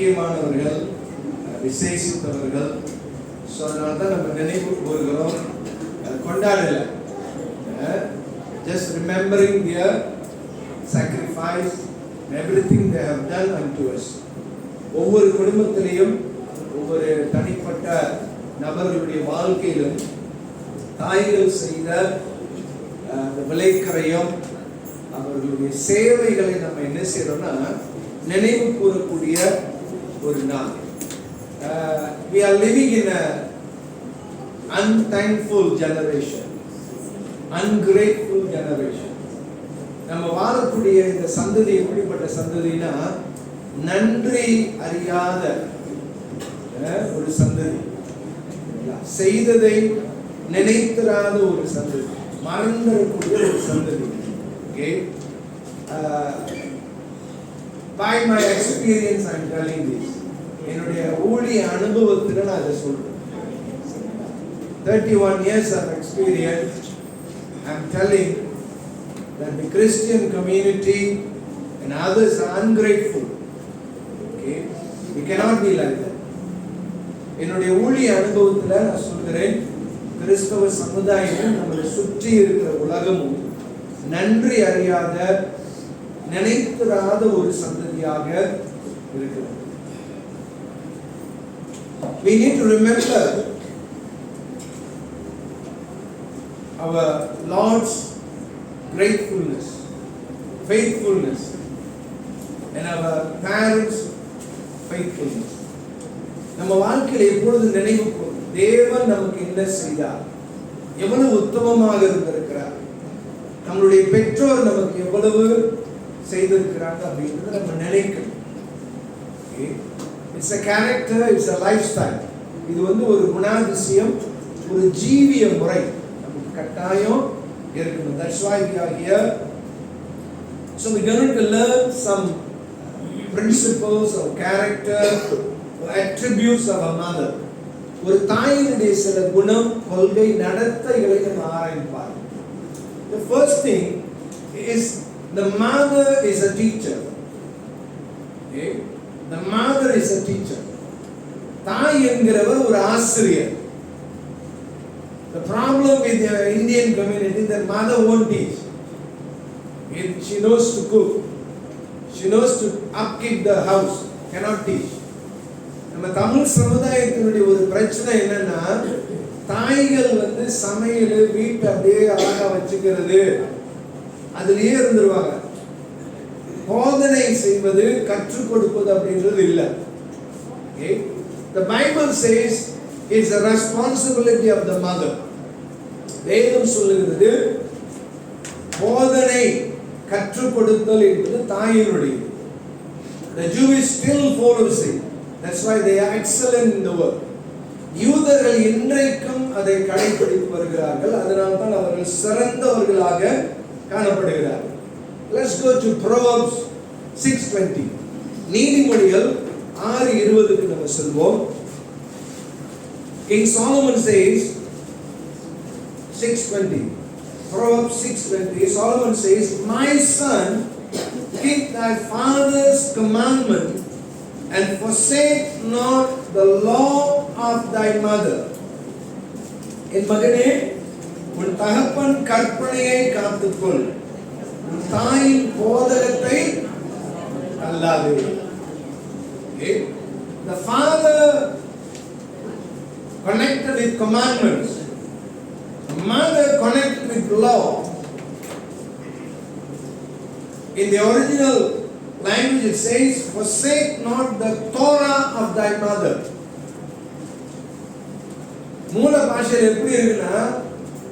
முக்கியமானவர்கள், விசேஷித்தவர்கள். ஸோ அதனால தான் நம்ம நினைவு கூறுகிறோம், கொண்டாடலை. Just remembering their sacrifice and everything they have done unto us. ஒவ்வொரு குடும்பத்திலையும் ஒவ்வொரு தனிப்பட்ட நபர்களுடைய வாழ்க்கையிலும் தாய்கள் செய்த அந்த விலைக்கரையும் அவர்களுடைய சேவைகளை நம்ம என்ன செய்யறோம்னா நினைவு கூறக்கூடிய ஒரு நாள். We are living in a unthankful generation, ungrateful generation. நம்ம வாழக்கூடிய இந்த சந்ததி எப்படிப்பட்ட சந்ததினா நன்றி அறியாத ஒரு சந்ததி, செய்ததை நினைத்திராத ஒரு சந்ததி, மறந்துடக்கூடிய ஒரு சந்ததி. Okay, by my experience I am telling this. என்னுடைய ஊழிய அனுபவத்துல நான் அதை சொல்றேன். 31 years of experience, I am telling that the Christian community and others are ungrateful. Okay, we cannot be like that. என்னுடைய ஊழிய அனுபவத்துல நான் சொல்கிறேன், கிறிஸ்தவ சமுதாயமும் நம்மளை சுற்றி இருக்கிற உலகமும் நன்றி அறியாத நினைத்திராத ஒரு சந்ததியாக இருக்கிறது. We need to remember our Lord's gratefulness, faithfulness, and our parents' faithfulness. நம்ம வாழ்க்கையில் எப்பொழுது நினைவு கூறும், தேவன் நமக்கு என்ன செய்தார், எவ்வளவு உத்தமமாக இருந்திருக்கிறார், நம்மளுடைய பெற்றோர் நமக்கு எவ்வளவு செய்திருக்கிறாங்க அப்படின்றத நம்ம நினைக்கணும். It's a character, it's a lifestyle. இது ஒரு குணாதிசயம், ஒரு ஜீவிய முறை நமக்கு கட்டாயம் இருக்கணும். That's why we are here. So we're going to learn some principles of character, attributes of a mother. ஒரு தாயினுடைய சில குணம், கொள்கை, நடத்தைகளை நம்ம ஆராய்ப்பார். The first thing is the mother is a teacher. Okay? The mother is a teacher. தாய் என்கிறவர் ஒரு ஆசிரியர். The problem with the Indian community, that mother won't teach. She knows to cook, she knows to upkeep the house, cannot teach. நம்ம தமிழ் சமுதாயத்தினுடைய ஒரு பிரச்சனை என்னன்னா, தாய்கள் சமையல் வீட்டை அப்படியே அழகா வச்சுக்கிறது, அதுலயே இருந்துருவாங்க. போதனை செய்வது, கற்றுக் கொடுப்பது அப்படின்றது இல்லை. The Bible says it's a responsibility of the mother. வேதம் சொல்லுகிறது போதனை கற்றுக் கொடுத்தல் என்பது தாயினுடைய. The Jewish still follows it. That's why they are excellent in the work. யூதர்கள் இன்றைக்கும் அதை கடைபிடித்து வருகிறார்கள், அதனால தான் அவர்கள் சிறந்தவர்களாக காணப்படுகிறார்கள். Let's go to Proverbs 6:20. நீதிமொழிகள் 6:20க்கு நம்ம செல்வோம். King Solomon says 6:20. Proverbs 6:20. Solomon says, "My son, keep thy father's commandment and forsake not the law of thy mother." என் மகனே, உன் தகப்பன் கற்பனையை காத்துக்கொள், தாயின் போதகத்தை அல்லாதே. The father connected with commandments, the mother connected with law. In the original language it says, "Forsake not the Torah of thy mother." மூல பாஷையில் எப்படி இருக்குன்னா,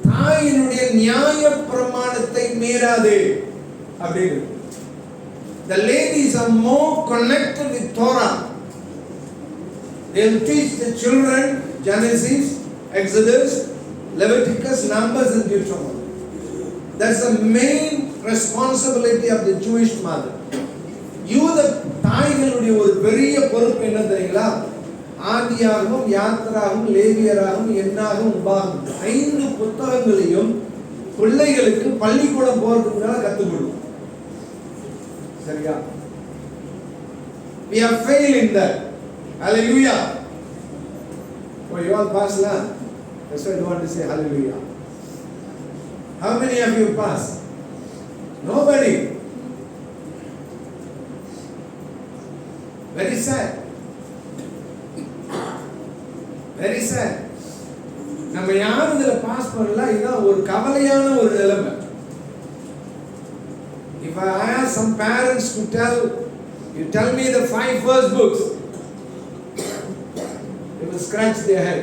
தாயினுடைய நியாய பிரமாணத்தை மீறாதே அப்படின்னு. The ladies are more connected with Torah. They will teach the children Genesis, Exodus, Leviticus, Numbers and Deuteronomy. That's the main responsibility of the Jewish mother. யூத தாய்களுடைய ஒரு பெரிய பொறுப்பு என்ன தெரியுங்களா? ஆதியாகவும், யாத்ராகவும், லேவியராகவும், என்னாகவும், உபாகமும் 5 புத்தகங்களையும் பிள்ளைகளுக்கு பள்ளிக்கூடம் போறதுக்கு கற்றுக் கொடுக்கும். சரியா? We have failed in that. Hallelujah. Oh, you all passed lah. That's why I don't want to say hallelujah. How many of you passed? Nobody. Very sad. Very sad. நம்ம யாரும் இதுல பாஸ் பண்ணல. இதான் ஒரு கவலையான ஒரு நிலைமை. If I ask some parents to tell me the 5 first books, they will scratch their head.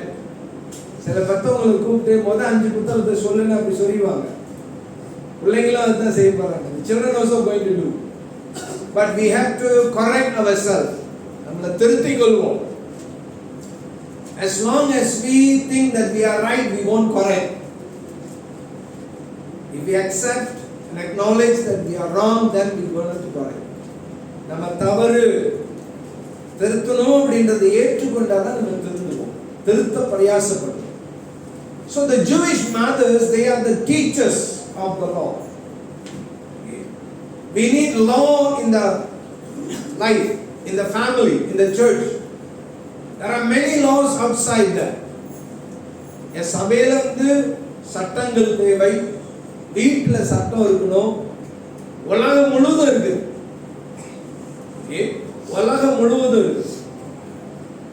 சில பத்தவங்களை கூப்பிட்டு முதல் 5 புத்தகத்தை சொல்லுன்னு அப்படி சொல்லிடுவாங்க. பிள்ளைங்களும் அதுதான் செய்ய போறாங்க. Children also going to do. But we have to correct ourselves. நம்மளை திருத்திக் கொள்வோம். As long as we think that we are right, we won't correct. If we accept and acknowledge that we are wrong, then we will have to correct. நம்ம தவறு திருத்தணும் அப்படின்றதை ஏற்றுக்கொண்டாதான் நம்ம திருந்துவோம். திருத்த பிரயாசப்படுவோம். So the Jewish mothers, they are the teachers of the law. We need law in the life, in the family, in the church. There are many laws outside that. சபையில வந்து சட்டங்கள் தேவை, வீட்டுல சட்டம் இருக்கணும், உலகம் முழுவதும் இருக்கு. உலகம் முழுவதும் இருக்கு.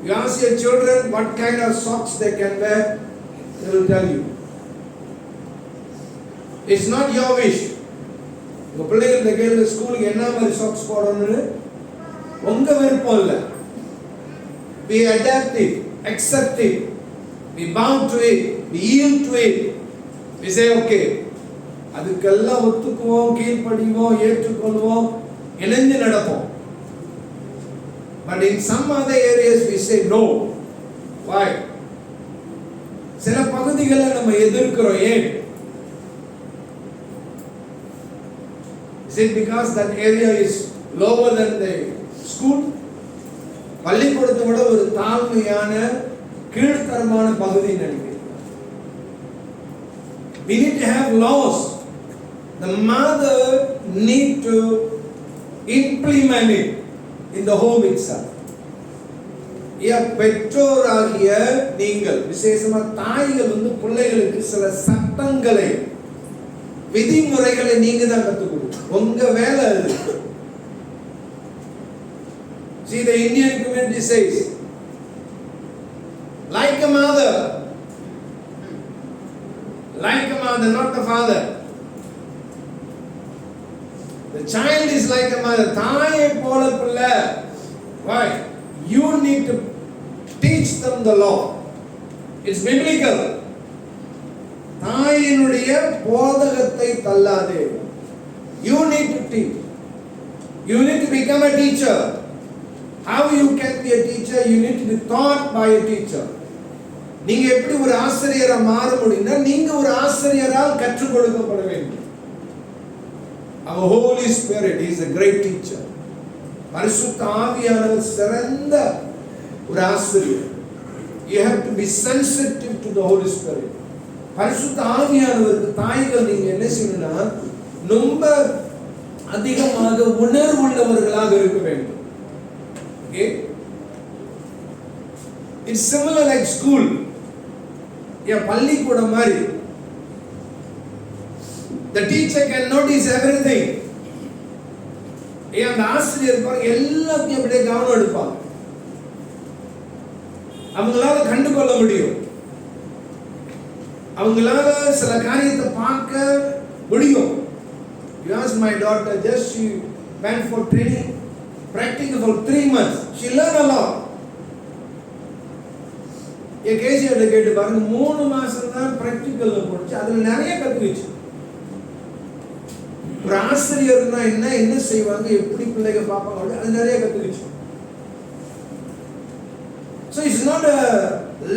You ask your children what kind of socks they can wear, they will tell you. It's not your wish. உங்க பிள்ளைங்க கேளுங்க ஸ்கூலுக்கு என்ன மாதிரி சாக்ஸ் போடணும்னு உங்க விருப்பம் இல்லை. We adapt it, accept it, we bow to it, we yield to it. We say okay, அதுக்கெல்லாம் ஒத்துக்குவோம், கீழ்ப்படிவோம், ஏற்றுக்கொள்வோம், இணைந்து நடப்போம். But in some other areas we say no. Why? சில பகுதிகளை நம்ம எதிர்க்கிறோம். ஏன்? Is it because that area is lower than the school? பள்ளிக்கூடத்தை விட ஒரு தாழ்மையான கீழ்த்தரமான பகுதி நினைக்கிறேன். We need to have laws. The mother need to implement it in the home itself. பெற்றோராகிய நீங்கள், விசேஷமா தாய்கள் வந்து பிள்ளைகளுக்கு சில சட்டங்களை, விதிமுறைகளை நீங்க தான் கற்றுக் கொடுக்கணும். உங்க வேலை அது. See, the Indian community says, like a mother, not the father. The child is like a mother. தாயை போல பிள்ளை. Why? You need to teach them the law. It's biblical. தாயினுடைய போதகத்தை தள்ளாதே. You need to teach. You need to become a teacher. How you can be a teacher? You need to be taught by a teacher. நீங்க எப்படி ஒரு ஆசிரியரா மாற முடியும்னா நீங்க ஒரு ஆசிரியரால் கற்றுக் கொடுக்கப்பட வேண்டும். Our Holy Spirit is a great teacher. பரிசுத்த ஆவியானவர் சிறந்த ஒரு ஆசிரியர். You have to be sensitive to the Holy Spirit. பரிசுத்த ஆவியானவருக்கு தாய்கள் நீங்க என்ன செய்யணும்னா ரொம்ப அதிகமாக உணர்வுள்ளவர்களாக இருக்க வேண்டும். Okay? It's similar like school. பள்ளிக்கூடம் மாதிரி. The teacher can notice everything. அந்த ஆசிரியர் பாருங்க எல்லாத்தையும் அப்படியே கவனம் எடுப்பாங்க. அவங்களால கண்டுகொள்ள முடியும். அவங்களால சில காரியத்தை பார்க்க முடியும். You ask my daughter, just she went for training, practicing for 3 months. She learned a lot. கேசியோட கேட்டு பாருங்க 3 மாசம் தான் பிராக்டிகல்ல போச்சு. அதுல நிறைய கத்துக்கிச்சு. ஒரு ஆசிரியர்னா என்ன செய்வாங்க, எப்படி பிள்ளைங்க பார்ப்பாங்க, அது நிறைய கத்துக்கிச்சு. So it's not a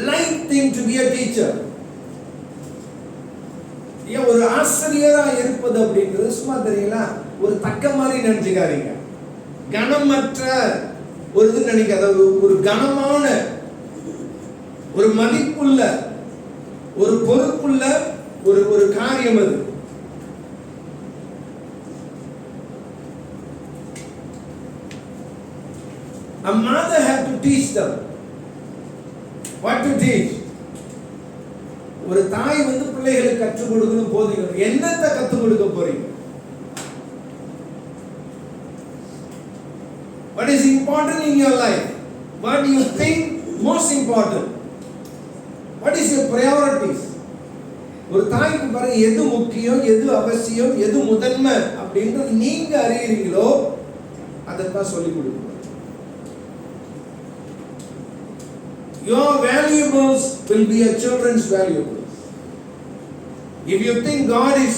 light thing to be a teacher. ஒரு ஆசிரியரா இருப்பது அப்படிங்கிறது சும்மா தெரியல ஒரு தக்க மாதிரி நினைச்சுக்காதீங்க. கனமற்ற ஒரு இது நினைக்காத, ஒரு கனமான, ஒரு மதிப்புள்ள, ஒரு பொறுப்புள்ள ஒரு காரியம் அது. A mother had to teach them. What to teach? ஒரு தாய் வந்து பிள்ளைகளுக்கு கற்றுக் கொடுக்கணும், போதிக்கணும். என்னத்தை கற்றுக் கொடுக்க போறீங்க? What is important in your life? What do you think most important? What is your priorities? ஒரு தாய்க்கு பாருங்க, எது முக்கியம், எது அவசியம், எது முதன்மை அப்படின்றது நீங்க அறியறீங்களோ அதைத்தான் சொல்லிக் கொடுக்கணும். Your valuables will be your children's valuables. If you think God is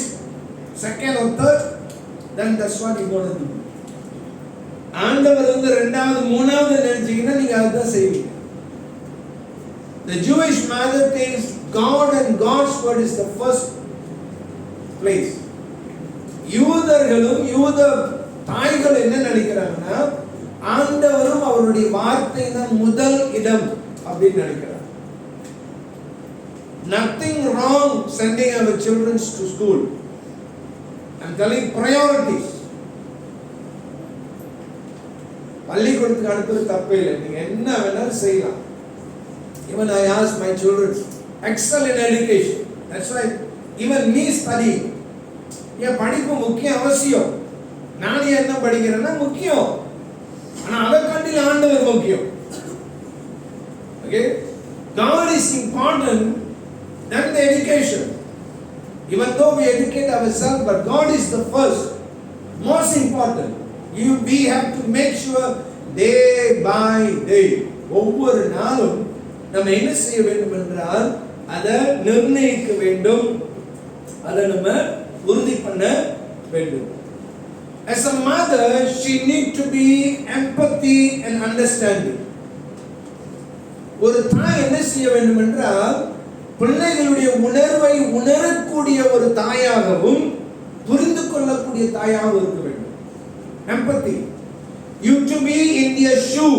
second or third, then that's what you're going to do. ஆண்டவர் வந்து இரண்டாவது மூணாவது நினைச்சீங்கன்னா நீங்க அதுதான் செய்வீங்க. The Jewish mother thinks God and God's word is the first place. யூதர்களும் யூத தாய்கள் என்ன நினைக்கிறாங்கன்னா ஆண்டவரும் அவருடைய வார்த்தை தான் முதல் இடம் அப்படின்னு நினைக்கிறாங்க. Nothing wrong sending our children to school. I'm telling priorities. பள்ளிக்கூடத்துக்கு அனுப்புறது தப்பே இல்லை, நீங்க என்ன வேணாலும் செய்யலாம். Even I ask my children excel in education. That's why even me study. ஏன் படிப்பு முக்கியம், அவசியம். நான் என்ன படிக்கிறேன்னா முக்கியம், ஆனா அதை காட்டில ஆண்டவர் முக்கியம். Okay, God is important than the education. Even though we educate ourselves, but God is the first, most important. We have to make sure day by day, ஒவ்வொரு நாளும் நம்ம என்ன செய்ய வேண்டும் என்றால் அதை நிர்ணயிக்க வேண்டும், அதை நம்ம உறுதி பண்ண வேண்டும். As a mother, she need to be empathy and understanding. ஒரு தாய் என்ன செய்ய வேண்டும் என்றால் பிள்ளைகளுடைய உணர்வை உணரக்கூடிய ஒரு தாயாகவும் புரிந்து கொள்ளக்கூடிய தாயாகவும் இருக்க வேண்டும். Empathy. You to be in their shoe.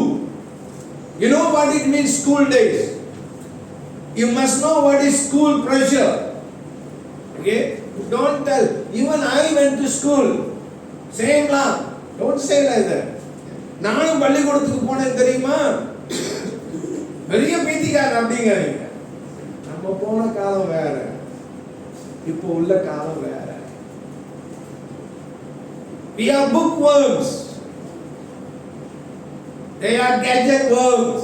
You know what it means school days. You must know what is school pressure. Okay? Don't tell. Even I went to school. Same lah. Don't say like that. நானும் பள்ளிக்கூடத்துக்கு போனேன் தெரியுமா? பெரிய பீத்திக்காரன் அப்படிங்கிறீங்க. நம்ம போன காலம் வேற, இப்போ உள்ள காலம் வேற. We are bookworms. They are gadget worms.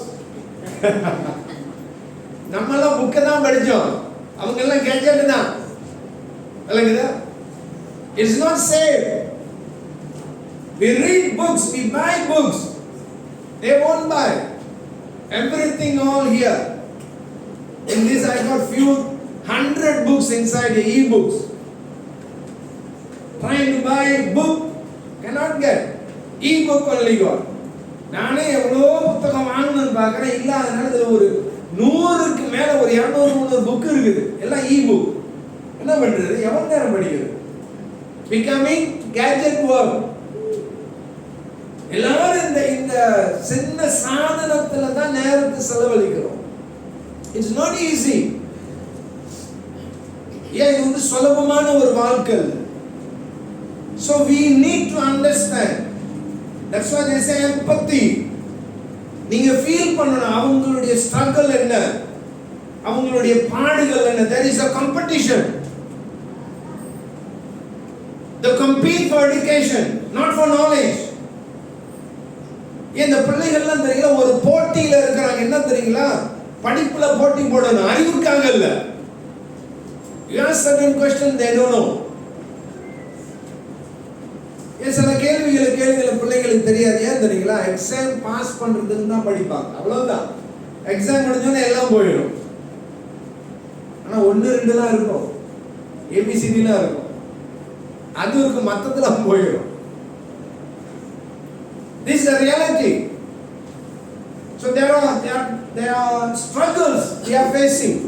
நம்மெல்லாம் புக்கை தான் படிச்சோம், அவங்க எல்லாம் கேட்ஜெட் தான். இல்லைங்களா? It's not safe. We read books, we buy books. They won't buy everything all here. In this I got few 100 books inside the e-books. Trying to buy book, cannot get. E-book only got. நானே எவ்வளோ புத்தகம் வாங்கணும்னு பார்க்குறேன், இல்லாதனால இதில் ஒரு 100க்கு மேலே ஒரு 200-300 புக் இருக்குது, எல்லாம் e-book. என்ன பண்ணுறது, எவ்வளோ நேரம் படிக்கிறது? Becoming gadget work. எல்லாரும் இந்த சின்ன சாதனத்தில் தான் நேரத்தை செலவழிக்கிறோம். It's not easy. ஏன் இது வந்து சுலபமான ஒரு வாழ்க்கை. So we need to understand. That's why they say empathy. நீங்க ஃபீல் பண்ணணும் அவங்களுடைய struggle என்ன, அவங்களுடைய பாடுகள் என்ன. There is a competition. They compete for education, not for knowledge. இந்த பிள்ளைகள்லாம் தெரியல ஒரு போட்டியில இருக்கிறாங்க. என்ன தெரியுங்களா? படிப்புல போட்டி போடணும், அறிவுக்காக இல்ல. You ask certain questions, they don't know. சில கேள்விகளை பிள்ளைகளுக்கு தெரியாது. ஏன் தெரியுங்களா? எக்ஸாம் பாஸ் பண்றதுக்கு தான் படிப்பாங்க, அவ்வளவுதான். எக்ஸாம் முடிஞ்சோன்னா எல்லாம் போயிடும். ஆனா 1-2 தான் இருக்கும், ஏபிசிடிலாம் இருக்கும், அது இருக்கு, மற்றதுலாம் போயிடும். This is the reality. So there are struggles we are facing.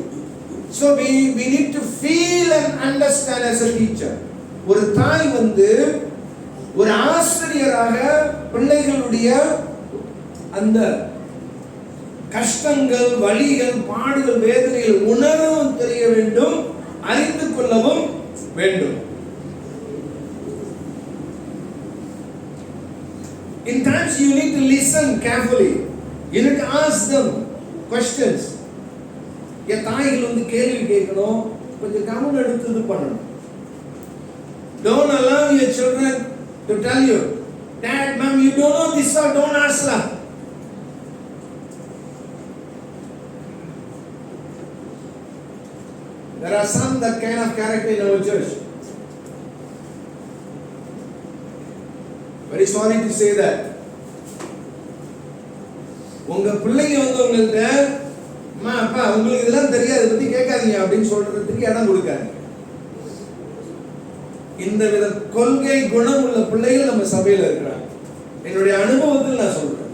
So we need to feel and understand as a teacher. ஒரு தாய் வந்து ஒரு ஆசிரியராக பிள்ளைகளுடைய அந்த கஷ்டங்கள், வலிகள், பாடுகள், வேதனைகள் உணரவும் தெரிய வேண்டும், அறிந்து கொள்ளவும் வேண்டும். In times you need to listen carefully. You need to ask them questions. என் தாய்கள் வந்து கேள்வி கேட்கணும், கொஞ்சம் கவனம் எடுத்து இது பண்ணணும். Don't allow your children to tell you, Dad, Mom, you don't know this or don't ask lah. There are some that kind of character in our church. Very sorry to say that. உங்க பிள்ளைங்க வந்து உங்கள்ட்ட, அம்மா அப்பா உங்களுக்கு இதெல்லாம் தெரியாது, பத்தி கேட்காதீங்க அப்படின்னு சொல்றதுக்கு இடம் கொடுக்காது. இந்த வித கொள்கை குணம் உள்ள பிள்ளைகள் நம்ம சபையில இருக்கிறாங்க. என்னுடைய அனுபவத்தில் நான் சொல்றேன்.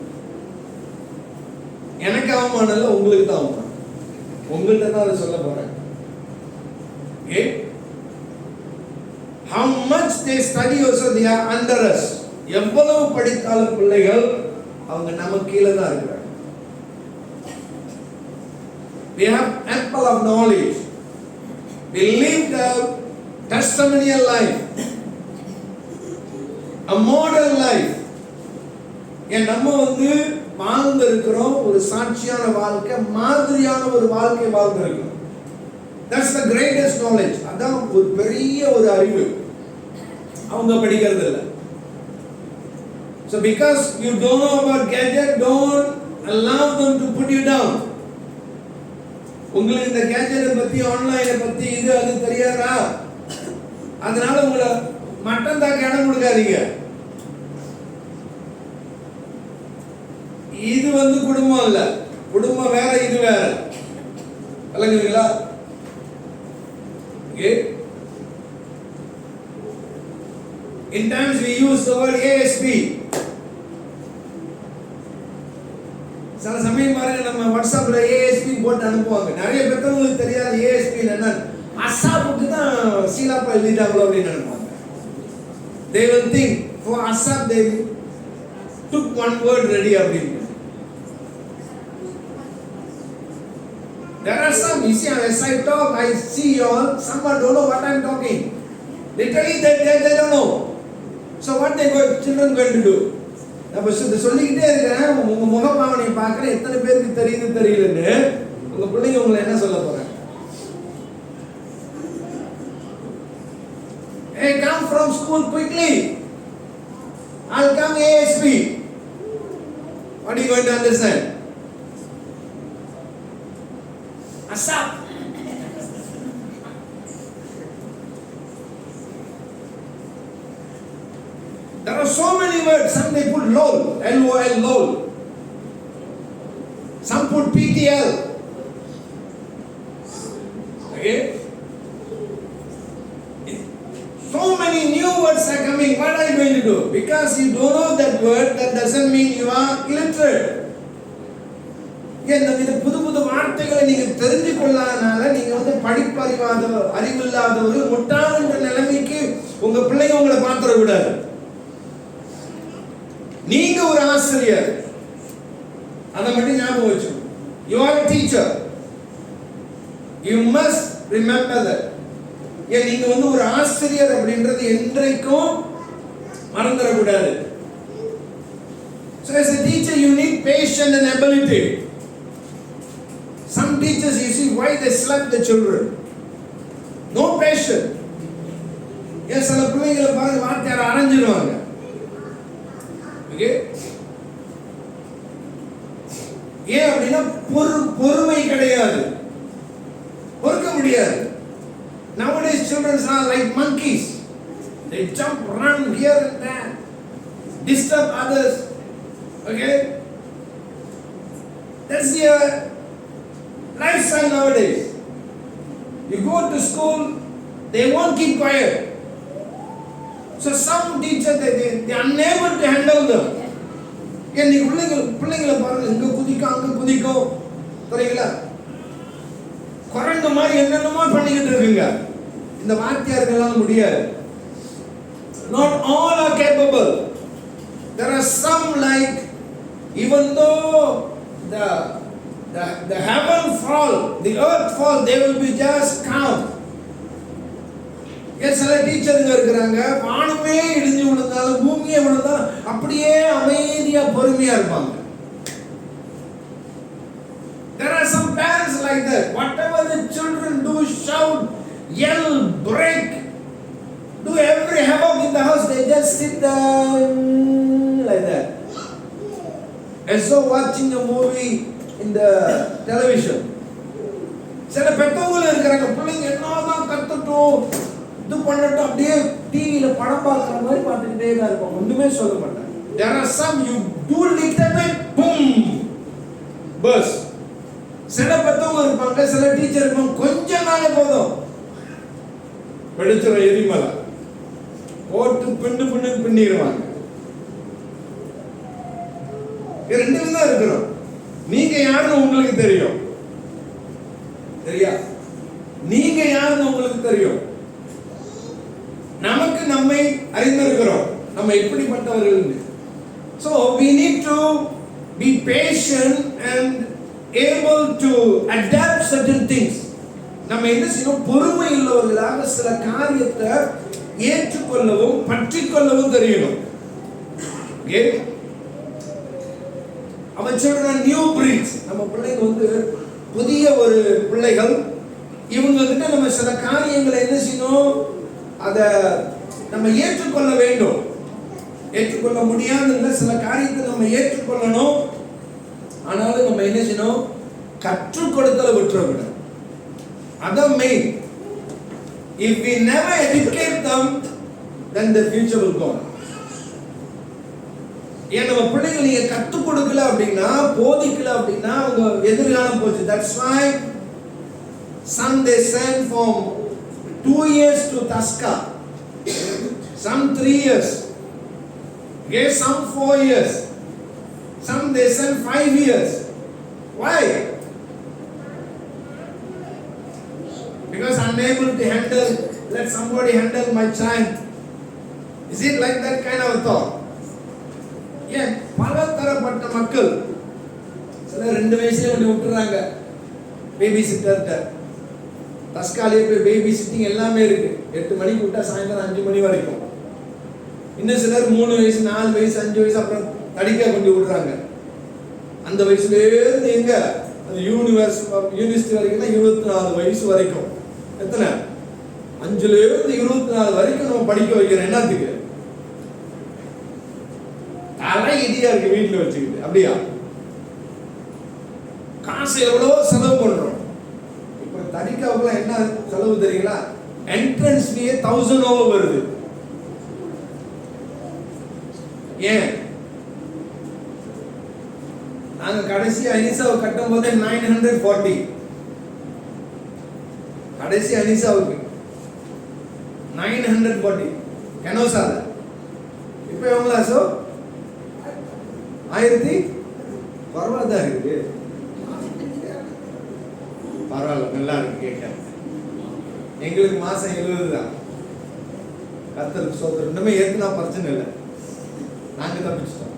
எனக்கு அவமானம் இல்லை, உங்களுக்கு தான் அவமானம். உங்கள்கிட்ட தான் அதை சொல்ல போறேன். Okay? How much they study also they are under us. எவ்வளவு படித்தாலும் பிள்ளைகள் அவங்க நம்ம கீழே தான் இருக்கிறாங்க. We have ample of knowledge. We live the testimonial life, a model life. ஏன் நம்ம வந்து வாழ்ந்திருக்கிறோம், ஒரு சாட்சியான வாழ்க்கை, மாதிரியான ஒரு வாழ்க்கை வாழ்ந்திருக்கிறோம். That's the greatest knowledge. அதான் ஒரு பெரிய ஒரு அறிவு. அவங்க படிக்கிறது இல்லை. So because you don't know about gadget, don't allow them to put you down. உங்களுக்கு இந்த கேஜெட்டை பத்தி, ஆன்லைனை பத்தி, இது அது தெரியாதா, அதனால உங்களை மட்டம் தாக்க இடம் கொடுக்காதீங்க. இது வந்து குடும்பம் இல்ல, குடும்பம் வேற, இது வேற. விளங்குவீங்களா? Okay. In times we use the word ASP. சில சமயம் பாருங்க, நம்ம வாட்ஸ்அப்ல ASP போட்டு அனுப்புவாங்க. நிறைய பெற்றவங்களுக்கு தெரியாது ASP என்ன. அசாப்புக்கு தான் சீலாப்பா எழுதிட்டாங்களோ அப்படின்னு நினைப்பாங்க. They will think for Asap they took one word ready அப்படின்னு. There are some, you see, as I talk, I see you all, someone don't know what I'm talking. Literally they don't know. So what children going to do? அப்ப சொல்லிக்கிட்டே இருக்கிறேன், உங்க முகப்பாவனை பார்க்கிறேன், எத்தனை பேருக்கு தெரியுது தெரியலன்னு. உங்க பிள்ளைங்க உங்களை என்ன சொல்ல போறாங்க? Hey, come from school quickly. I'll come ASP. What are you going to understand? Asap. There are so many words. Some they put LOL, LOL, LOL. Some put PTL. Okay? So many new words are coming. What are you going to do? Because you don't know that word, that doesn't mean you are illiterate. இந்த புது புது வார்த்தைகளை நீங்க தெரிஞ்சு கொள்ளாதனால நீங்க வந்து அறிவில்லாத ஒரு முட்டாள் என்ற நிலைமைக்கு உங்க பிள்ளைங்க உங்களை பாத்திர விடாது. நீங்க ஒரு ஆசிரியர், அதை மட்டும் ஞாபகம் வச்சு. You are a teacher. You must remember that. ஏன் நீங்க வந்து ஒரு ஆசிரியர் அப்படின்றது என்றைக்கும் மறந்துடக்கூடாது. So as a teacher you need patience and ability. Some teachers, you see why they slap the children. No patience. ஏன் சில பிள்ளைங்களை பாருங்க வார்த்தையார அரைஞ்சிடுவாங்க. Okay? ஏன் அப்படின்னா பொறுமை கிடையாது, பொறுக்க முடியாது. Nowadays children are like monkeys. They jump, run here and there, disturb others. Okay? That's the lifestyle nowadays. You go to school, they won't keep quiet. So some teachers they are unable to handle them. ஏன் நீ பிள்ளைங்களை பாருங்க, இங்க குதிக்கும் அங்க குதிக்கும், தெரியுங்களா? குரங்கு மாதிரி என்னென்னமோ பண்ணிக்கிட்டு இருக்குங்க. இந்த வாத்தியார்களால முடியாது. Not all are capable. There are some like, even though the heaven fall, the earth fall, they will be just calm. சில டீச்சருங்க இருக்கிறாங்க, வானமே இடிஞ்சு விழுந்தாலும் பூமியே விழுந்தாலும் அப்படியே அமைதியா பொறுமையா இருப்பாங்க. There are some parents like that. Whatever the children do, shout, yell, break, do every havoc in the house, they just sit there like that, as though watching a movie in the television. சில பெற்றவங்க இருக்கிறாங்க, பிள்ளைங்க என்னதான் கத்துட்டும் இது பண்ணட்டும் அப்படியே டிவியில படம் பார்க்குற மாதிரி பார்த்துக்கிட்டே தான் இருப்பாங்க, ஒண்ணுமே சொல்ல மாட்டாங்க. There are some you do little bit, boom, burst. சில பெற்றவங்க இருப்பாங்க, சில டீச்சர் இருப்பாங்க, கொஞ்ச நாள் போதும் வெடிச்சிடும் எரிமலை போட்டு பின்னிடுவாங்க. ரெண்டு தான் இருக்கிறோம். நீங்க யாருன்னு உங்களுக்கு தெரியும், சரியா? நீங்க யாருன்னு உங்களுக்கு தெரியும். நமக்கு நம்மை அறிந்திருக்கிறோம், நம்ம எப்படிப்பட்டவர்கள். So we need to be patient and able to adapt certain things. நம்ம என்ன செய்யணும், பொறுமை உள்ளவர்களாக சில காரியத்தை ஏற்றுக்கொள்ளவும் பற்றிக்கொள்ளவும் தெரியணும். அவன் சொல்ற நியூ பிரீட்ஸ், நம்ம பிள்ளைங்க வந்து புதிய ஒரு பிள்ளைகள். இவங்க கிட்ட நம்ம சில காரியங்களை என்ன செய்யணும், அதை நம்ம ஏற்றுக்கொள்ள வேண்டும். ஏற்றுக்கொள்ள முடியாதுங்க, சில காரியத்தை நம்ம ஏற்றுக்கொள்ளணும். ஆனாலும் நம்ம என்ன செய்யணும், கற்றுக் கொடுத்தல விட்டுறக்கூடாது. அதான் main. If we never educate them, then the future will go. ஏன் நம்ம பிள்ளைகளை நீங்க கற்றுக் கொடுக்கல அப்படின்னா, போதிக்கல அப்படின்னா அவங்க எதிர்காலம் போச்சு. That's why some they send from 2 years to Tasca, some 3 years, okay, some 4 years, some they send 5 years. Why? Because unable to handle, let somebody handle my child. Is it like that kind of a thought? ஏன் பலதரப்பட்ட மக்கள் சில 2 வயசுல கொண்டு விட்டுறாங்க baby சிட்டர்ட்ட. தஸ்காலே போய் baby sitting எல்லாமே இருக்கு. 8 மணிக்கு விட்டா சாயந்தரம் 5 மணி வரைக்கும். இன்னும் சிலர் 3 வயசு 4 வயசு 5 வயசு அப்புறம் தடிக்க கொண்டு விடுறாங்க. அந்த வயசுல இருந்து எங்க அந்த யூனிவர்சிட்டி வரைக்கும் 24 வயசு வரைக்கும். எத்தனை? 5ல இருந்து 24 வரைக்கும் நம்ம படிக்க வைக்கிறோம். என்னத்துக்கு? தலை இடியா இருக்கு வீட்டுல வச்சுக்கிட்டு. அப்படியா? காசு எவ்வளவோ செலவு பண்றோம். இப்ப தடிக்காவுக்குள்ள என்ன செலவு தெரியுங்களா? என்ட்ரன்ஸ் ஃபீ 1000 ஓவர் வருது. ஏன்? நாங்க கடைசி அனிசாவை கட்டும் போது 940. கடைசி அனிசாவுக்கு 940 கனோசால. இப்ப எவ்வளவு சோ? 1000 பரவாயில்ல இருக்கு. பரவாயில்ல, நல்லா இருக்கு கேட்க. எங்களுக்கு மாசம் 70 தான். கர்த்தருக்கு ஸ்தோத்திரம். இன்னுமே ஏத்துனா பிரச்சனை இல்லை, நாங்க தப்பிச்சிட்டோம்.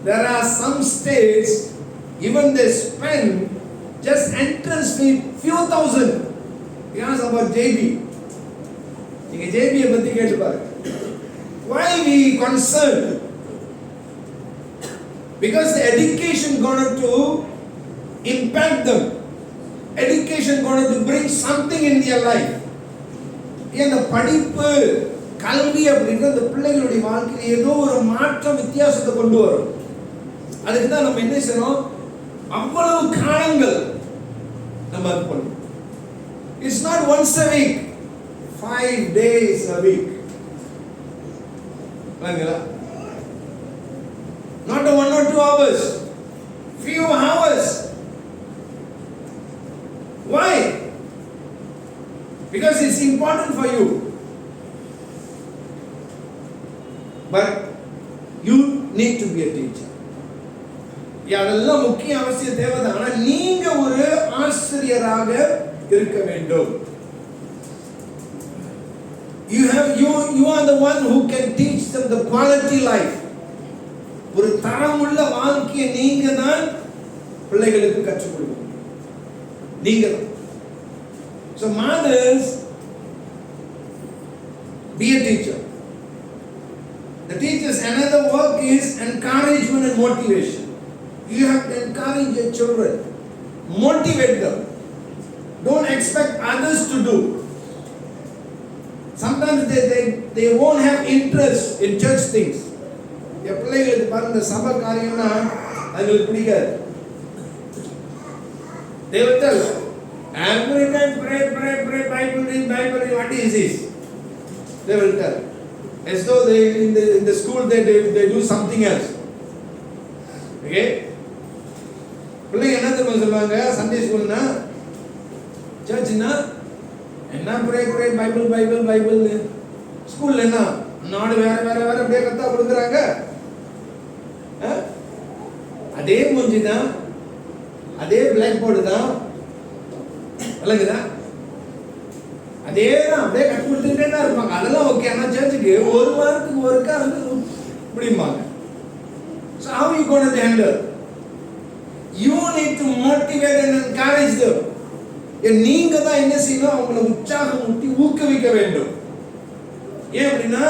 There are some states even they spend just entrance fee few thousand. Yes, about JB. நீங்க JB பத்தி கேட்டு பாருங்க. Why we concerned? Because the education going to impact them. Education going to bring something in their life. இந்த படிப்பு கல்வி அப்படிங்கிற அந்த பிள்ளைகளுடைய வாழ்க்கையில் ஏதோ ஒரு மாற்றம் வித்தியாசத்தை கொண்டு வரும். அதுக்கு தான் நம்ம என்ன செய்யணும், அவ்வளவு காலங்கள் நம்ம அது பண்ணணும். It's not once a week, 5 days a week. பாருங்களா? Not 1 or 2 hours, few hours. Why? Because it's important for you. But you need to be a teacher. அதெல்லாம் முக்கிய அவசியம் தேவைதான். ஆனா நீங்க ஒரு ஆசிரியராக இருக்க வேண்டும். You are the one who can teach them the quality life. ஒரு தரமுள்ள வாழ்க்கையை நீங்க தான் பிள்ளைகளுக்கு கற்றுக் கொடுக்கணும். நீங்க தான். So mothers, be a teacher. The teacher's another work is encouragement and motivation. You have to encourage your children, motivate them. Don't expect others to do. Sometimes they won't have interest in church things. என் பிள்ளைகளுக்கு பாருங்க சபை காரியம்னா அவங்களுக்கு பிடிக்காது. They will tell every time pray, Bible read, what is this? They will tell. As though they in the school they do something else. Okay? பிள்ளைங்க என்ன தெரியுமா சொல்லுவாங்க Sunday ஸ்கூல்னா சர்ச்னா என்ன ப்ரே பைபிள் ஸ்கூல்ல என்ன நாடு வேற அப்படியே கத்தா கொடுக்குறாங்க. அதே மூஞ்சி தான், அதே பிளாக் போர்டு தான், விளங்குதா? அதே தான் அப்படியே கட்டு கொடுத்துட்டே தான் இருப்பாங்க. அதெல்லாம் ஓகே. ஆனால் சர்ச்சுக்கு ஒரு வாரத்துக்கு ஒருக்கா வந்து முடியுமாங்க. So how you going to handle? You need to motivate and encourage them. நீங்க தான் என்ன செய்யணும், அவங்களை உற்சாகம் ஊட்டி ஊக்குவிக்க வேண்டும். ஏன் அப்படின்னா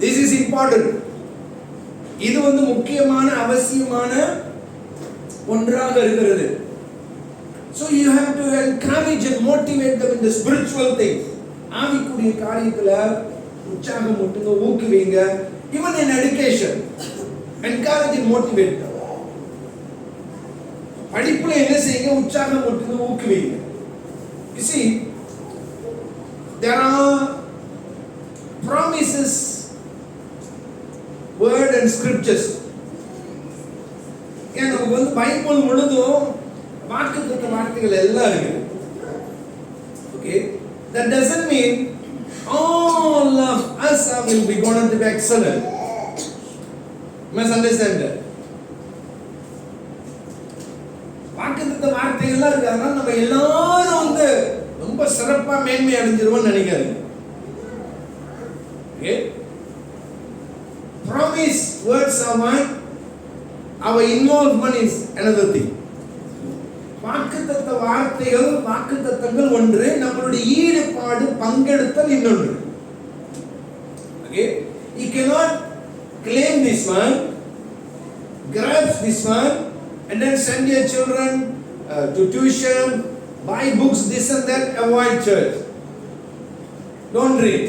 this is important. இது வந்து முக்கியமான அவசியமான ஒன்றாக இருக்கிறது. So you have to encourage and motivate them in the spiritual things. ஆவிக்குரிய காரியத்துல உற்சாகம் ஊட்டுங்க, ஊக்குவிங்க. Even in education, encourage and motivate them. படிப்புல என்ன செய்யுங்க, உற்சாகம் ஊட்டுங்க, ஊக்குவிங்க. You see, there are promises, word and scriptures. ஏன் நமக்கு வந்து பைபிள் முழுதும் வாக்குத்தத்த வார்த்தைகள் எல்லாம் இருக்குது. Okay, that doesn't mean all of us will be going to be excellent. You must understand that. வாக்குத்தத்த வார்த்தைகள் எல்லாம் இருக்கு, அதனால நம்ம எல்லாரும் வந்து ரொம்ப சிறப்பா மேன்மை அடைஞ்சிருவோம்னு நினைக்காதீங்க. Okay, promise words are one, our involvement is another thing. வாக்குத்தத்த வார்த்தைகள் வாக்குத்தத்தங்கள் ஒன்று, நம்மளுடைய ஈடுபாடு பங்கெடுத்தல் இன்னொன்று. Okay, you cannot claim this one, grasp this one and then send your children to tuition, buy books, this and that, avoid church, don't read.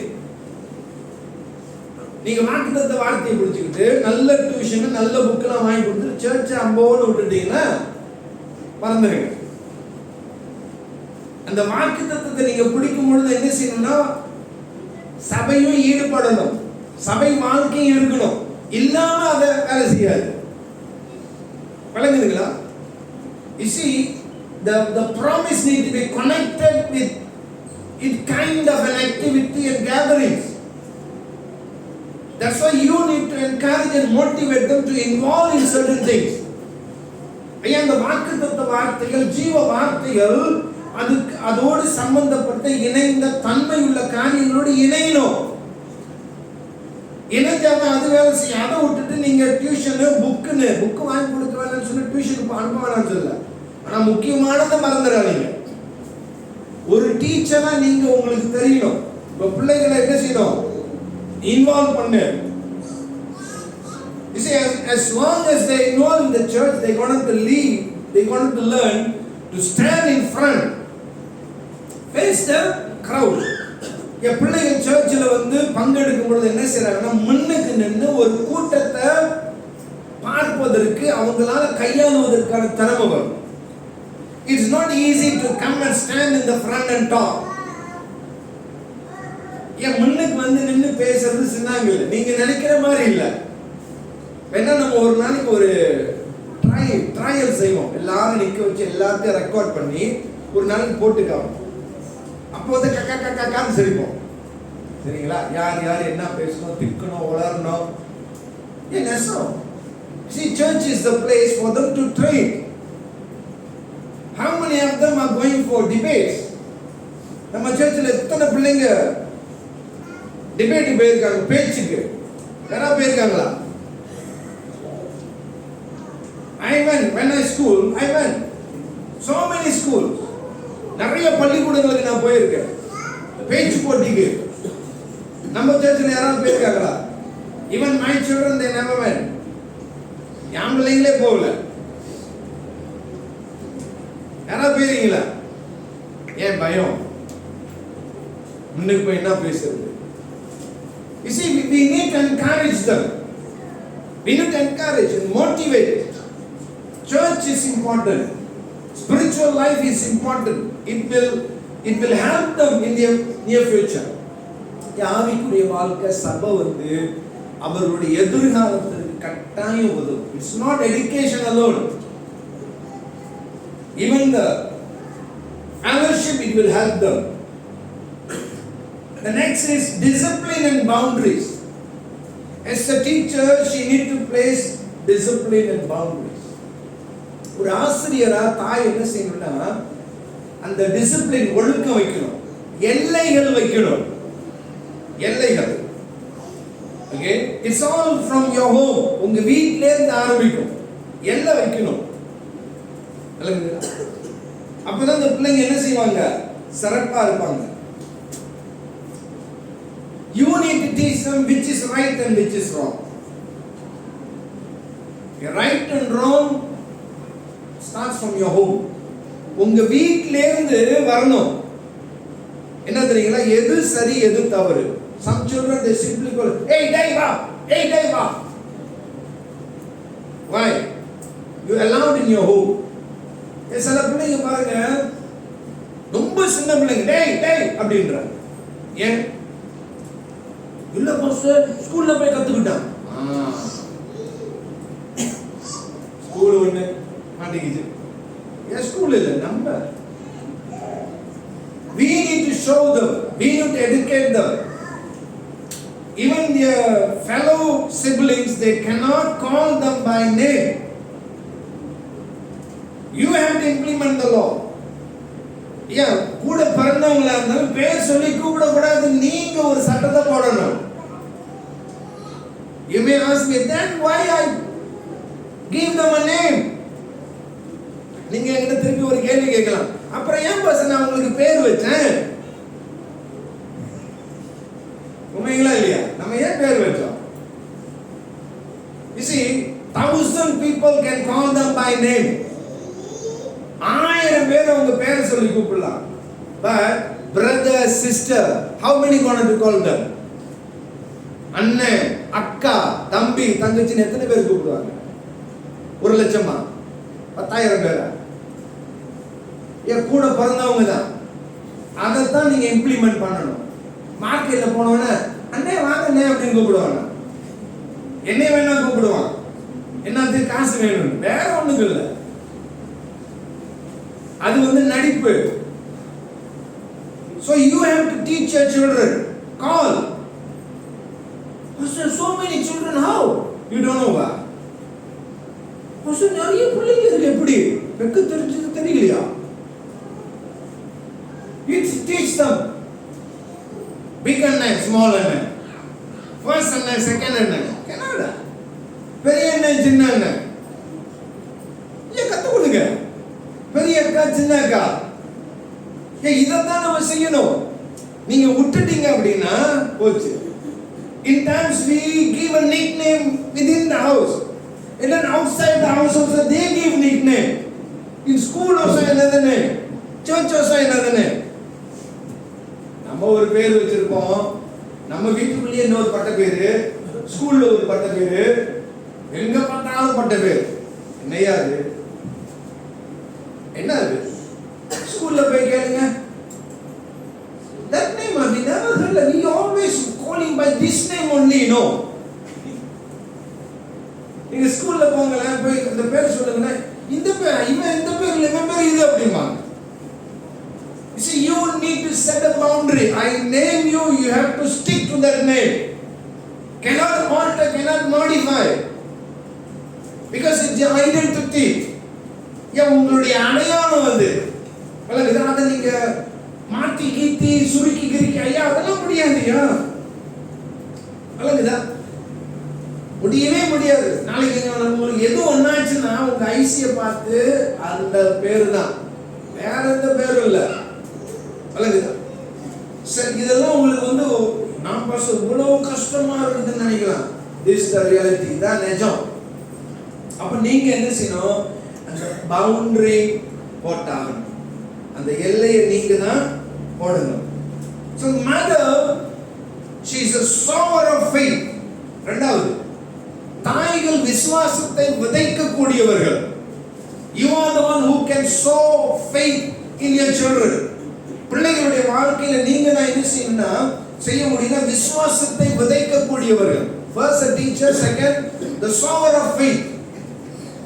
நீங்க வாக்குத்தத்த வார்த்தையை பிடிச்சிக்கிட்டு நல்ல டியூஷன் நல்ல புக்கெல்லாம் வாங்கி கொடுத்து சர்ச்சை அம்போன்னு விட்டுட்டீங்கன்னா மறந்துடுங்க. அந்த வாக்குத்தத்தத்தை நீங்க பிடிக்கும் பொழுது என்ன செய்யணும்னா சபையும் ஈடுபடணும், சபை வாழ்க்கையும் இருக்கணும், இல்லாம அதை வேலை செய்யாது. விளங்குதுங்களா? You see, the promise need to be connected with it kind of an activity and gatherings. That's why you need to encourage and motivate them to involve in certain things. ஐயா, அந்த வாக்குத்தத்த வார்த்தைகள் ஜீவ வார்த்தைகள் அதுக்கு அதோடு சம்பந்தப்பட்ட இணைந்த தன்மை உள்ள காரியங்களோடு இணையணும். இணைஞ்சாங்க அது வேலை செய்யும். அதை விட்டுட்டு நீங்க டியூஷனு புக்கு வாங்கி கொடுக்க வேணாம்னு சொல்லி டியூஷனுக்கு அனுப்ப வேணாம்னு சொல்லல. ஆனா முக்கியமானதை மறந்துடாதீங்க. ஒரு டீச்சரா நீங்க உங்களுக்கு தெரியணும், உங்க பிள்ளைகளை என்ன செய்யணும், இன்வால்வ் பண்ணு. You see, as long as they involve in the church, they're going to lead, they're going to learn to stand in front, face the crowd. என் பிள்ளைகள் சர்ச்சில் வந்து பங்கெடுக்கும் பொழுது என்ன செய்யறாங்கன்னா முன்னுக்கு நின்று ஒரு கூட்டத்தை பார்ப்பதற்கு அவங்களால கையாளுவதற்கான திறமை வரும். It's not easy to come and stand in the front and talk. என் முன்னுக்கு வந்து நின்று பேசுறது சின்னாங்க இல்லை, நீங்க நினைக்கிற மாதிரி இல்லை. வேணா நம்ம ஒரு நாளைக்கு ஒரு ட்ரையல் செய்வோம், எல்லாரும் நிற்க வச்சு எல்லாத்தையும் ரெக்கார்ட் பண்ணி ஒரு நாளைக்கு போட்டுக்காவோம். அப்போ வந்து கக்கான்னு சிரிப்போம். சரிங்களா? யார் என்ன பேசணும், திக்கணும், வளரணும். ஏன் நெசம்? See, church is the place for them to train. How many of them are going for debates? நம்ம சர்ச்சில் எத்தனை பிள்ளைங்க டிபேட் போயிருக்காங்க, பேச்சுக்கு யாராவது போயிருக்காங்களா? I went when I went so many schools. நிறைய பள்ளிக்கூடங்களுக்கு நான் போயிருக்கேன். பேச்சு போட்டிக்கு நம்ம சர்ச்சில் யாராவது போயிருக்காங்களா? Even my children they never went. என் பிள்ளைங்களே போகல. யாராவது போயிருக்கீங்களா? ஏன் பயம்? முன்னுக்கு போய் என்ன பேசுறது? You see, we need to encourage them. We need to encourage and motivate. Church is important. Spiritual life is important. It will help them in their near future. ஆவிக்குரிய வாழ்க்கை சபை வந்து அவருடைய எதிர்காலத்திற்கு கட்டாயம் உதவும். It's not education alone. Even the fellowship, it will help them. The next is discipline and boundaries. As a teacher, she need to place discipline and boundaries. ஒரு ஆசிரியரா தாய் என்ன செய்யணும்னா அந்த டிசிப்ளின் ஒழுக்கம் வைக்கணும், எல்லைகள் வைக்கணும். எல்லைகள். Okay, it's all from your home. உங்க வீட்ல இருந்து ஆரம்பிக்கும். எல்லை வைக்கணும். அப்பதான் அந்த பிள்ளைங்க என்ன செய்வாங்க? சிறப்பா இருப்பாங்க. You need to teach them which is right and which is wrong. Right and wrong starts from your home. உங்க வீட்ல இருந்து வரணும். என்ன தெரியுங்களா? எது சரி எது தவறு. Some children they simply call, hey dai va, hey dai va. Why? You allowed in your home. சில பிள்ளைங்க பாருங்க, ரொம்ப சின்ன பிள்ளைங்க டேய் டேய் அப்படின்றாங்க. ஏன்? இல்ல பாஸ், ஸ்கூல்ல போய் கத்துக்கிட்டான். ஸ்கூல் ஒண்ணு மாட்டிக்கிச்சு. ஏன் ஸ்கூல் இல்ல, நம்ம. We need to show them, we need to educate them. Even their fellow siblings, they cannot call them by name. You have to implement the law. ஏன் கூட பிறந்தவங்களா இருந்தாலும் பேர் சொல்லி கூப்பிட கூடாது. நீங்க ஒரு சட்டத்தை போடணும். You may ask me, then why I give them a name? நீங்க என்கிட்ட திருப்பி ஒரு கேள்வி கேட்கலாம். அப்புறம் ஏன் பாஸ் நான் உங்களுக்கு பேர் வச்சேன்? உண்மைங்களா இல்லையா? நம்ம ஏன் பேர் வச்சோம்? You see, 1,000 people can call them by name. 1000 பேர் அவங்க பேரை சொல்லி கூப்பிடலாம். But brother, sister, how many going to call them? அண்ணன், அக்கா, தம்பி, தங்கச்சின்னு எத்தனை பேர் கூப்பிடுவாங்க? 1,00,000? 10,000 பேரா? ஏன் கூட பிறந்தவங்க தான். அதைத்தான் நீங்க இம்ப்ளிமெண்ட் பண்ணணும். மார்க்கெட்ல போனவன அண்ணே வாங்க அண்ணே அப்படின்னு கூப்பிடுவாங்க. என்ன வேணா கூப்பிடுவான். என்னத்துக்கு? காசு வேணும், வேற ஒண்ணுக்கு இல்லை. அது வந்து நடிப்பு. So you have to teach your children. Call. So many children, how? You don't know why? நிறைய பிள்ளைங்க இருக்கு. எப்படி வெக்க தெரிஞ்சது தெரியலையா? You teach them. Big அண்ணன், small அண்ணன், first அண்ணன், second அண்ணன், கனடா, பெரிய அண்ணன், சின்ன அண்ணன். ஏன் கத்து கொடுங்க. பெரிய அக்கா, சின்ன அக்கா. இதைத்தான் நம்ம செய்யணும். நீங்க விட்டுட்டீங்க அப்படின்னா போச்சு. In times we give a nickname within the house, and then outside the house also they give nickname. In school also another name, church also another name. நம்ம ஒரு பேர் வச்சிருப்போம். நம்ம வீட்டுக்குள்ளேயே இன்னொரு பட்ட பேரு, ஸ்கூல்ல ஒரு பட்ட பேரு, எங்க பார்த்தாலும் பட்ட பேர். என்னையா அது? என்ன அது? ஸ்கூல்ல போய் கேளுங்க. That name we never heard. We always call him by this name only, no. நீங்க ஸ்கூல்ல போங்கல, போய் இந்த பேர் சொல்லுங்க. இந்த பேர் இவன், இந்த பேர் இல்ல, இவன் பேர் இது அப்படிமா. You see, you need to set a boundary. I name you, you have to stick to that name. Cannot alter, cannot modify. Because it's your identity. உங்களுடைய அடையாளம் வந்து அதை நீங்க மாத்தி கீத்தி சுருக்கி கிரிக்கி ஐயா அதெல்லாம் முடியாதுயா. விளங்குதா? முடியவே முடியாது. நாளைக்கு உங்களுக்கு எது ஒன்னாச்சுன்னா உங்க ஐசிய பார்த்து அந்த பேரு தான், வேற எந்த பேரும் இல்லை. அழகுதா? சரி, இதெல்லாம் உங்களுக்கு வந்து நான் பாஸ்டர் இவ்வளவு கஷ்டமா இருக்குதுன்னு நினைக்கலாம். திஸ் த ரியாலிட்டி, தான் நிஜம். அப்ப நீங்க என்ன செய்யணும்? அந்த பவுண்டரி போட்டாகணும். அந்த எல்லையை நீங்க தான் போடணும். So mother, she is a sower of faith. இரண்டாவது, தாய்கள் விசுவாசத்தை விதைக்கக்கூடியவர்கள். You are the one who can sow faith in your children. பிள்ளைகளுடைய வாழ்க்கையில நீங்க தான் என்ன செய்ய முடியும்னா விசுவாசத்தை விதைக்கக்கூடியவர்கள். First a teacher, second the sower of faith.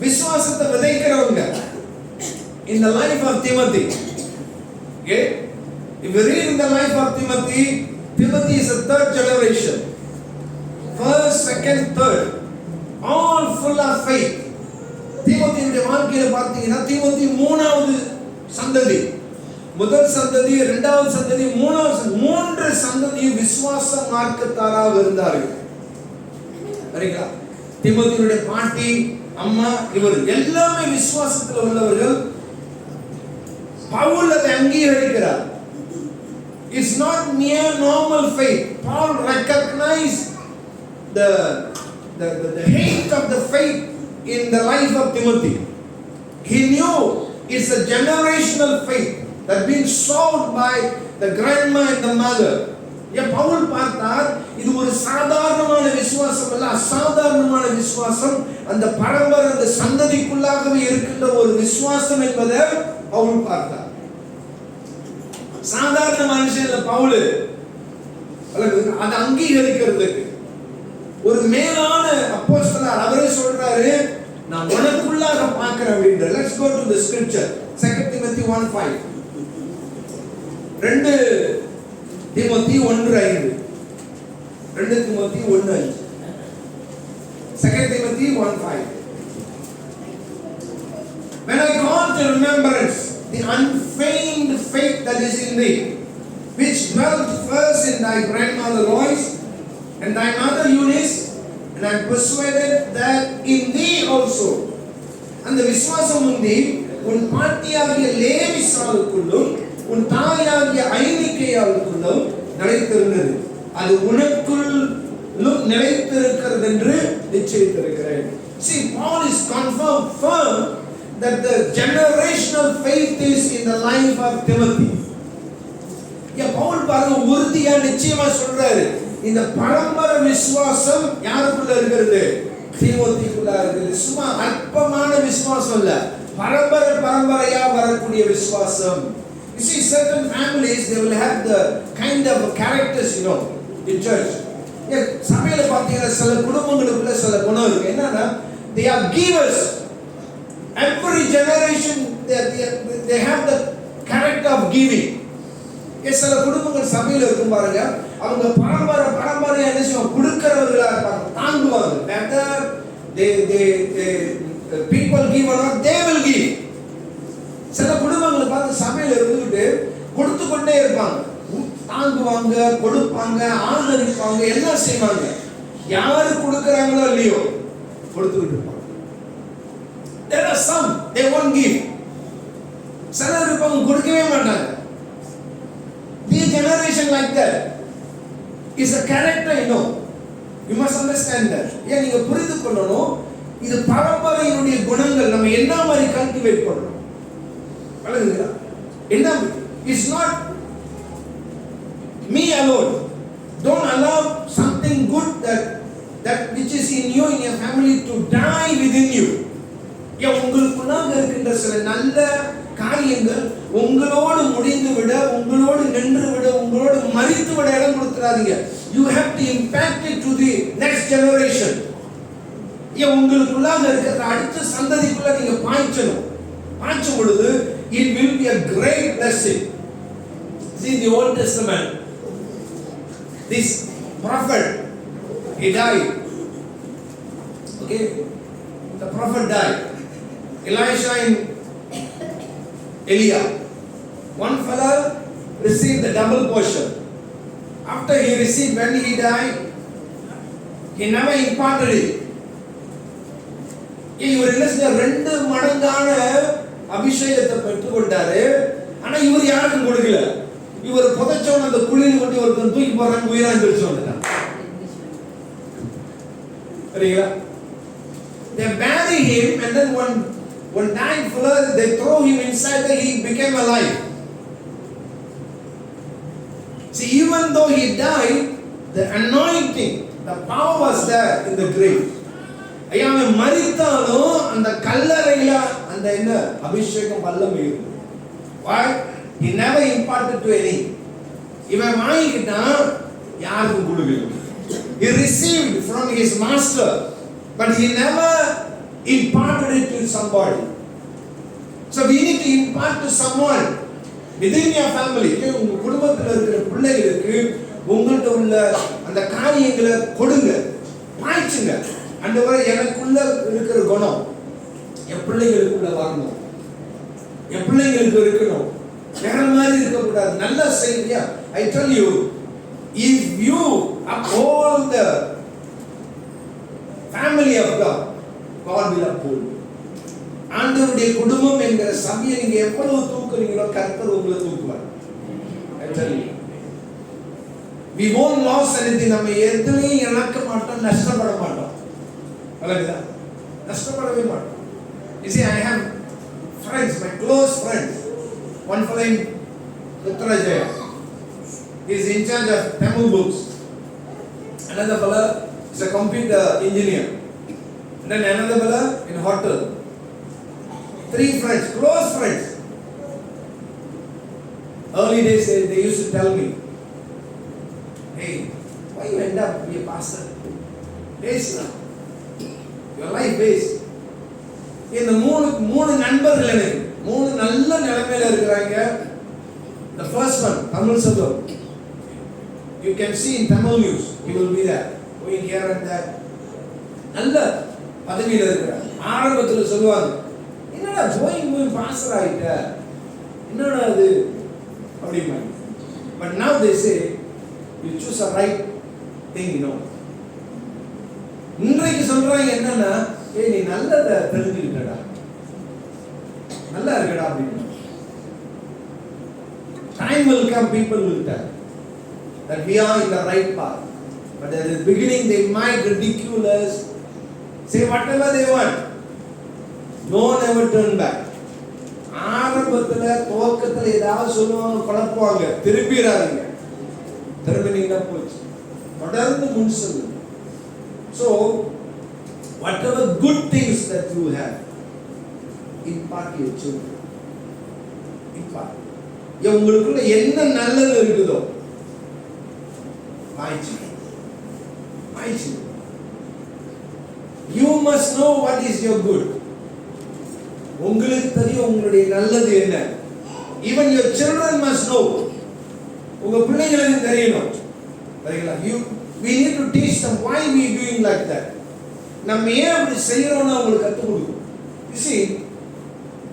விசுவாசத்தை விதைக்கிறவங்க. In the life of Timothy, okay, if you read in the life of Timothy, Timothy is a third generation. First, second, third, all full of faith. தீமோத்தேயுடைய வாழ்க்கையில பார்த்தீங்கன்னா தீமோத்தி மூணாவது சந்ததி. முதல் சந்ததி, இரண்டாவது சந்ததி, மூன்று சந்ததியும் விசுவாச மார்க்கத்தாராக இருந்தார்கள். சரிங்களா? தீமோத்தியுடைய பாட்டி, அம்மா, இவர் எல்லாமே விசுவாசத்தில் உள்ளவர்கள். பவுல் அதை அங்கீகரிக்கிறார். It's not mere normal faith. Paul recognized the height of the faith in the life of Timothy. He knew it's a generational faith that been sown by the grandma and the mother. Pavul பார்த்தார், இது ஒரு சாதாரணமான விசுவாசம் அல்ல, அசாதாரணமான விசுவாசம். அந்த பரம்பரை, அந்த சந்ததிக்குள்ளாகவே இருக்கின்ற ஒரு விசுவாசம் என்பதை பவுல் பார்த்தார். சாதாரண மனுஷன் பவுல் அதை அங்கீகரிக்கிறதுக்கு ஒரு மேலான அப்போஸ்தலர். அவரே சொல்றாரு, நான் உனக்குள்ளாக பார்க்கிறேன் அப்படின்ற. Let's go to the scripture. 2 Timothy 1:5. 2 Timothy 1:5. 2 Timothy 1:5. 2 Timothy 1:5. When I call to remembrance the unfeigned faith that is in thee, which dwelt first in thy grandmother Lois and thy mother Eunice, and I am persuaded that in thee also. அந்த விசுவாசம் உந்தி உன் பாட்டியாகிய லேவிசாளுக்குள்ளும் உன் தாயாகிய ஐனிக்கையாளுக்குள்ளும் நிலைத்திருந்தது. அது உனக்குள்ளும் நிலைத்திருக்கிறது என்று நிச்சயித்திருக்கிறேன். See, Paul is confirmed firm that the generational faith is in the life of Timothy. Pavul பாருங்க உறுதியா நிச்சயமா சொல்றாரு, இந்த பரம்பரை விசுவாசம் யாருக்குள்ள இருக்கிறது? தீமோத்திக்குள்ள இருக்குது. சும்மா அற்பமான விசுவாசம் இல்ல, பரம்பரையா வரக்கூடிய விசுவாசம். You see, certain families, they will have the kind of characters, in church. சபையில பாத்தீங்கன்னா சில குடும்பங்களுக்குள்ள சில குணம் இருக்கு. என்னன்னா, they are givers. Every generation they have the character of giving. சில குடும்பங்கள் சபையில இருக்கும் பாருங்க, அவங்க பரம்பரையா என்ன செய்வாங்க? கொடுக்கிறவர்களா இருப்பாங்க, தாங்குவாங்க. Whether they people give or not, they will give. சில குடும்பங்களை பார்த்து சபையில இருந்துகிட்டு கொடுத்து கொண்டே இருப்பாங்க, தாங்குவாங்க, கொடுப்பாங்க, ஆதரிப்பாங்க, எல்லாம் செய்வாங்க. யாரு கொடுக்கறாங்களோ இல்லையோ கொடுத்துக்கிட்டு இருப்பாங்க. There are some they won't give. சிலர் இருப்பாங்க கொடுக்கவே மாட்டாங்க. The generation like that is a character, you must understand that. நீங்க புரிந்து கொள்ளணும், இது பரம்பரையினுடைய குணங்கள். நம்ம என்ன மாதிரி கல்டிவேட் பண்றோம்? என்ன? It's not me alone. Don't allow something good that which is in you, in your family, to die within you. உங்களுக்குள்ளாக இருக்கின்ற சில நல்ல காரியங்கள் உங்களோடு முடிந்து விட, உங்களோடு நின்று விட, உங்களோடு மரித்து விட இடம் கொடுத்துறாதீங்க. You have to impact it to the next generation. உங்களுக்குள்ளாக இருக்கிற அடுத்த சந்ததிக்குள்ள நீங்க பாய்ச்சும் பொழுது it will be a great blessing. See, in the Old Testament, this prophet, he died. Okay, the prophet died. Elisha and Elijah. One fellow received the double portion. After he received, when he died, he never imparted it. இவர் என்ன செய்ய 2 மடங்கான அபிஷேகத்தை பெற்றுக் கொண்டாரு. ஆனா இவர் யாருக்கும் கொடுக்கல. இவர் புதைச்சோன்னு அந்த குழியில் கொண்டு ஒருத்தன் தூக்கி போறாங்க, உயிரா எழுந்திரிச்சு வந்துட்டான். சரிங்களா? They bury him and then one time further they throw him inside that he became alive. See, even though he died, the anointing, the power was there in the grave. ஐயா அவன் மரித்தாலும் அந்த கல்லறையில அந்த என்ன அபிஷேகம் வல்லமை இருக்கு. Why? He never imparted to any. இவன் வாங்கிக்கிட்டான், யாருக்கும் கொடுக்கல. He received from his master, but he never imparted it to somebody. So we need to impart to someone within your family. உங்க குடும்பத்தில் இருக்கிற பிள்ளைகளுக்கு உங்கள்கிட்ட உள்ள அந்த காரியங்களை கொடுங்க, பாய்ச்சுங்க. ஆண்டவரே, எனக்குள்ள இருக்கிற குணம் என் பிள்ளைகளுக்குள்ள வரணும், என் பிள்ளைங்களுக்கு இருக்கணும், வேற மாதிரி இருக்கக்கூடாது. நல்ல செய்தியா, I tell you, if you uphold the family of God, God will uphold you. ஆண்டவருடைய குடும்பம் என்கிற சபையை நீங்க எவ்வளவு தூக்குறீங்களோ கர்த்தர் உங்களை தூக்குவார். I tell you, we won't lose anything. நம்ம எதுலையும் இழக்க மாட்டோம், நஷ்டப்பட மாட்டோம். அல்லது நஷ்டப்படவே மாட்டோம். You see, I have friends, my close friends. One fellow in Uttarajaya, he is in charge of Tamil books. Another fellow is a computer engineer. And then another fellow in hotel. 3 friends, close friends. Early days they used to tell me, hey, why you end up to be a pastor? Base now. Your life base. இந்த மூணு நண்பர்கள் எனக்கு 3 நல்ல நிலைமையில இருக்கிறாங்க. The first one, Tamil Sadhu. You can see in Tamil news, he will be there, going here and there. நல்ல பதவியில இருக்கிறார். ஆரம்பத்தில் சொல்லுவாங்க, என்னடா போய் பாஸ்டர் ஆயிட்ட, என்னடா அது அப்படிமா. But now they say, you choose a right thing, you know. இன்றைக்கு சொல்றாங்க என்னன்னா, ஏய் நீ நல்லதை தெரிஞ்சுக்கிட்டடா, நல்லா இருக்கடா அப்படின்னு. Time will come, people will tell that we are in the right path. But at the beginning they might ridicule us, say whatever they want. Don't ever turn back. ஆரம்பத்துல துவக்கத்துல ஏதாவது சொல்லுவாங்க, குழப்புவாங்க, திரும்பிடாதீங்க. திரும்பினீங்கன்னா போச்சு, தொடர்ந்து முன் செல்லுங்க. So whatever good things that you have, impart your children. Impart. உங்களுக்குள்ள என்ன நல்லது இருக்குதோ பாய்ச்சு. You must know what is your good. உங்களுக்கு தெரியும் உங்களுடைய நல்லது என்ன. Even your children must know. உங்க பிள்ளைகளுக்கு தெரியணும். சரிங்களா? We need to teach them why we doing like that. நம்ம ஏன் அப்படி செய்யறோம்னு அவங்களுக்கு கற்றுக் கொடுக்கணும். You see,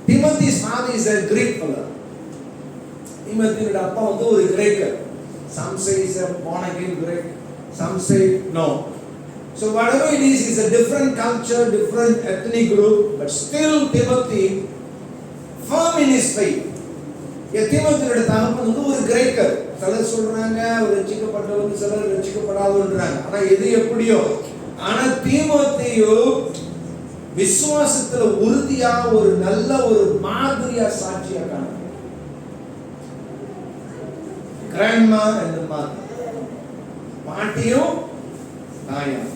Timothy's father is a Greek fellow. Timothy's அப்பா வந்து ஒரு கிரேக்கர். Some say he's a born again Greek, some say no. So whatever it is, it's a different culture, different ethnic group, but still Timothy firm in his faith. Timothyயோட தகப்பன் வந்து ஒரு கிரேக்கர். சிலர் சொல்றாங்க அவர் ரட்சிக்கப்பட்டவங்க, சிலர் ரட்சிக்கப்படாதவன்றாங்க. ஆனா எது எப்படியோ, ஆனா தீமோத்தேயு விசுவாசத்துல உறுதியா ஒரு நல்ல ஒரு மாதிரியா சாட்சியா காண. Grandma and the mother, பாட்டியும் தாயும்.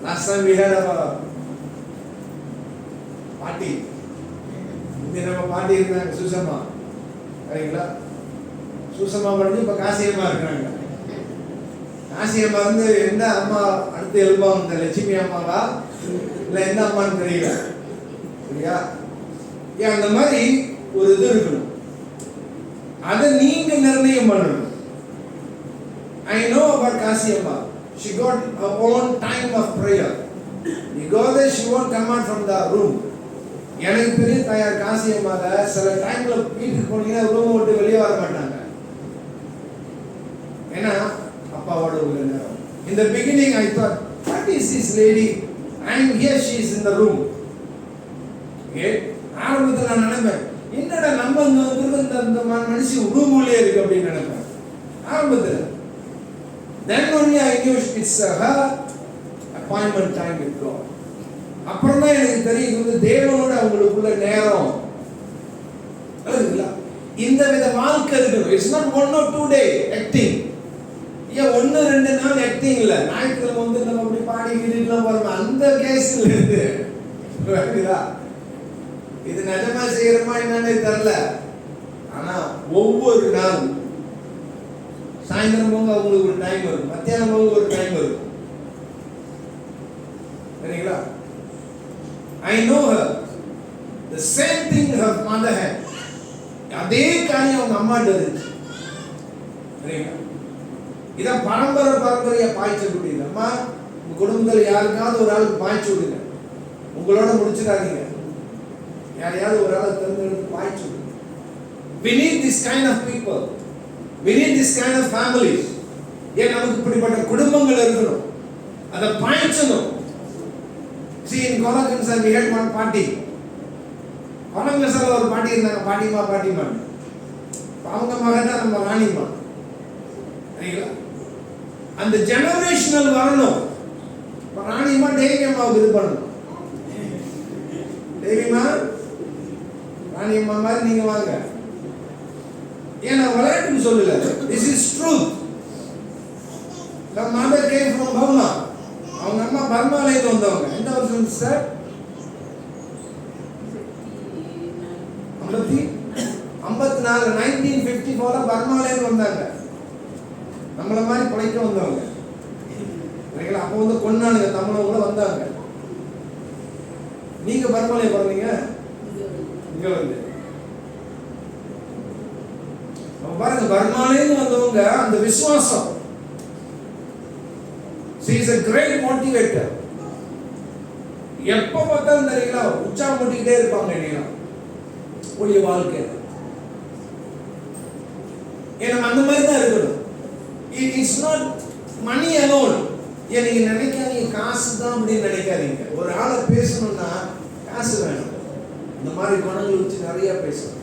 Last time we had our பாட்டி, இந்த நம்ம பாட்டி இருந்தாங்க சுசம்மா, சரிங்களா? சுசம்மா வந்து இப்ப காசியம்மா இருக்கிறாங்க. காசியம்மா வந்து எந்த அம்மா அடுத்து எழுப்பா வந்த லட்சுமி அம்மாவா இல்ல எந்த அம்மான்னு தெரியல, சரியா? ஏன் அந்த மாதிரி ஒரு இது இருக்கணும், அதை நீங்க நிர்ணயம் பண்ணணும். I know about Kasiyamma. She got her own time of prayer. You go there, she won't come out from the room. எனக்கு பெரிய தாயார் காசியம்மால சில டைம்ல வீட்டுக்கு போனீங்கன்னா ரூம் விட்டு வெளியே வர மாட்டாங்க. ஏன்னா அப்பாவோட உள்ள நேரம். In the beginning I thought, what is this lady? I am here, she is in the room. Okay? ஆரம்பத்தில் நான் நினைப்பேன், என்னடா நம்ம இங்க வந்து இந்த மனுஷி ரூமுள்ளே இருக்கு அப்படின்னு நினைப்பேன் ஆரம்பத்தில். Then only I knew it's her appointment time with God. அப்புறம் தான் எனக்கு தெரியும் இது தேவனோட அவங்களுக்குள்ள நேரம். இந்த வித வாழ்க்கை இருக்கணும். It's not 1 or 2 day acting. ஏன் 1-2 நாள் ஆக்டிங் இல்ல. ஞாயிற்றுக்கிழமை வந்து நம்ம அப்படி பாடி கிரிலாம் வரோம் அந்த கேஸ்ல இருந்து இது நிஜமா செய்யறமா என்னன்னு தெரியல. ஆனா ஒவ்வொரு நாள் சாயந்தரம் போங்க அவங்களுக்கு ஒரு டைம் வரும், மத்தியானம் போங்க ஒரு டைம் வரும். சரிங்களா? I know her. The same thing her mother had. அதே காரியம் அவங்க அம்மாட்ட இருந்துச்சு. சரிங்களா? இதான் பரம்பரையா பாய்ச்சக்கூடியது. அம்மா உங்க குடும்பத்தில் யாருக்காவது ஒரு ஆளுக்கு பாய்ச்சி விடுங்க, உங்களோட முடிச்சிடாதீங்க, யாரையாவது ஒரு ஆளை தேர்ந்தெடுத்து பாய்ச்சி விடுங்க. We need this kind of people. We need this kind of families. ஏன் நமக்கு இப்படிப்பட்ட குடும்பங்கள் இருக்கணும், அதை பாய்ச்சணும். See in Kolakansar we had one party. Kolakansar ஒரு பாட்டி இருந்தாங்க, பாட்டிமா. அவங்க மகன் தான் நம்ம ராணிமா. சரிங்களா? அந்த ஜெனரேஷனல் வரணும். ராணிமா டெய்லி அம்மாவுக்கு இது பண்ணணும். டெய்லிமா ராணிமா மாதிரி நீங்க வாங்க. ஏன்னா விளையாட்டுன்னு சொல்லல. This is truth. The mother came from Burma. அவங்க அம்மா பர்மால இருந்து வந்தவங்க. எந்த வருஷம் சார்? 54 1954 பர்மால இருந்து வந்தாங்க. நம்மள மாதிரி பிழைக்க வந்தவங்க. சரிங்களா? அப்போ வந்து கொன்னானுங்க தமிழவங்க வந்தாங்க. நீங்க பர்மால பிறந்தீங்க, இங்க வந்து பாருங்க பர்மால இருந்து வந்தவங்க அந்த விசுவாசம். She is a great motivator. எப்ப பார்த்தாலும் தெரியுங்களா உற்சாகமூட்டிக்கிட்டே இருப்பாங்க இல்லையா உடைய வாழ்க்கை. ஏன்னா அந்த மாதிரி தான் இருக்கணும். It's not money alone. ஏன் நீங்க நினைக்காதீங்க காசு தான் அப்படின்னு நினைக்காதீங்க. ஒரு ஆளை பேசணும்னா காசு வேணும். இந்த மாதிரி குணங்கள் வச்சு நிறைய பேசணும்.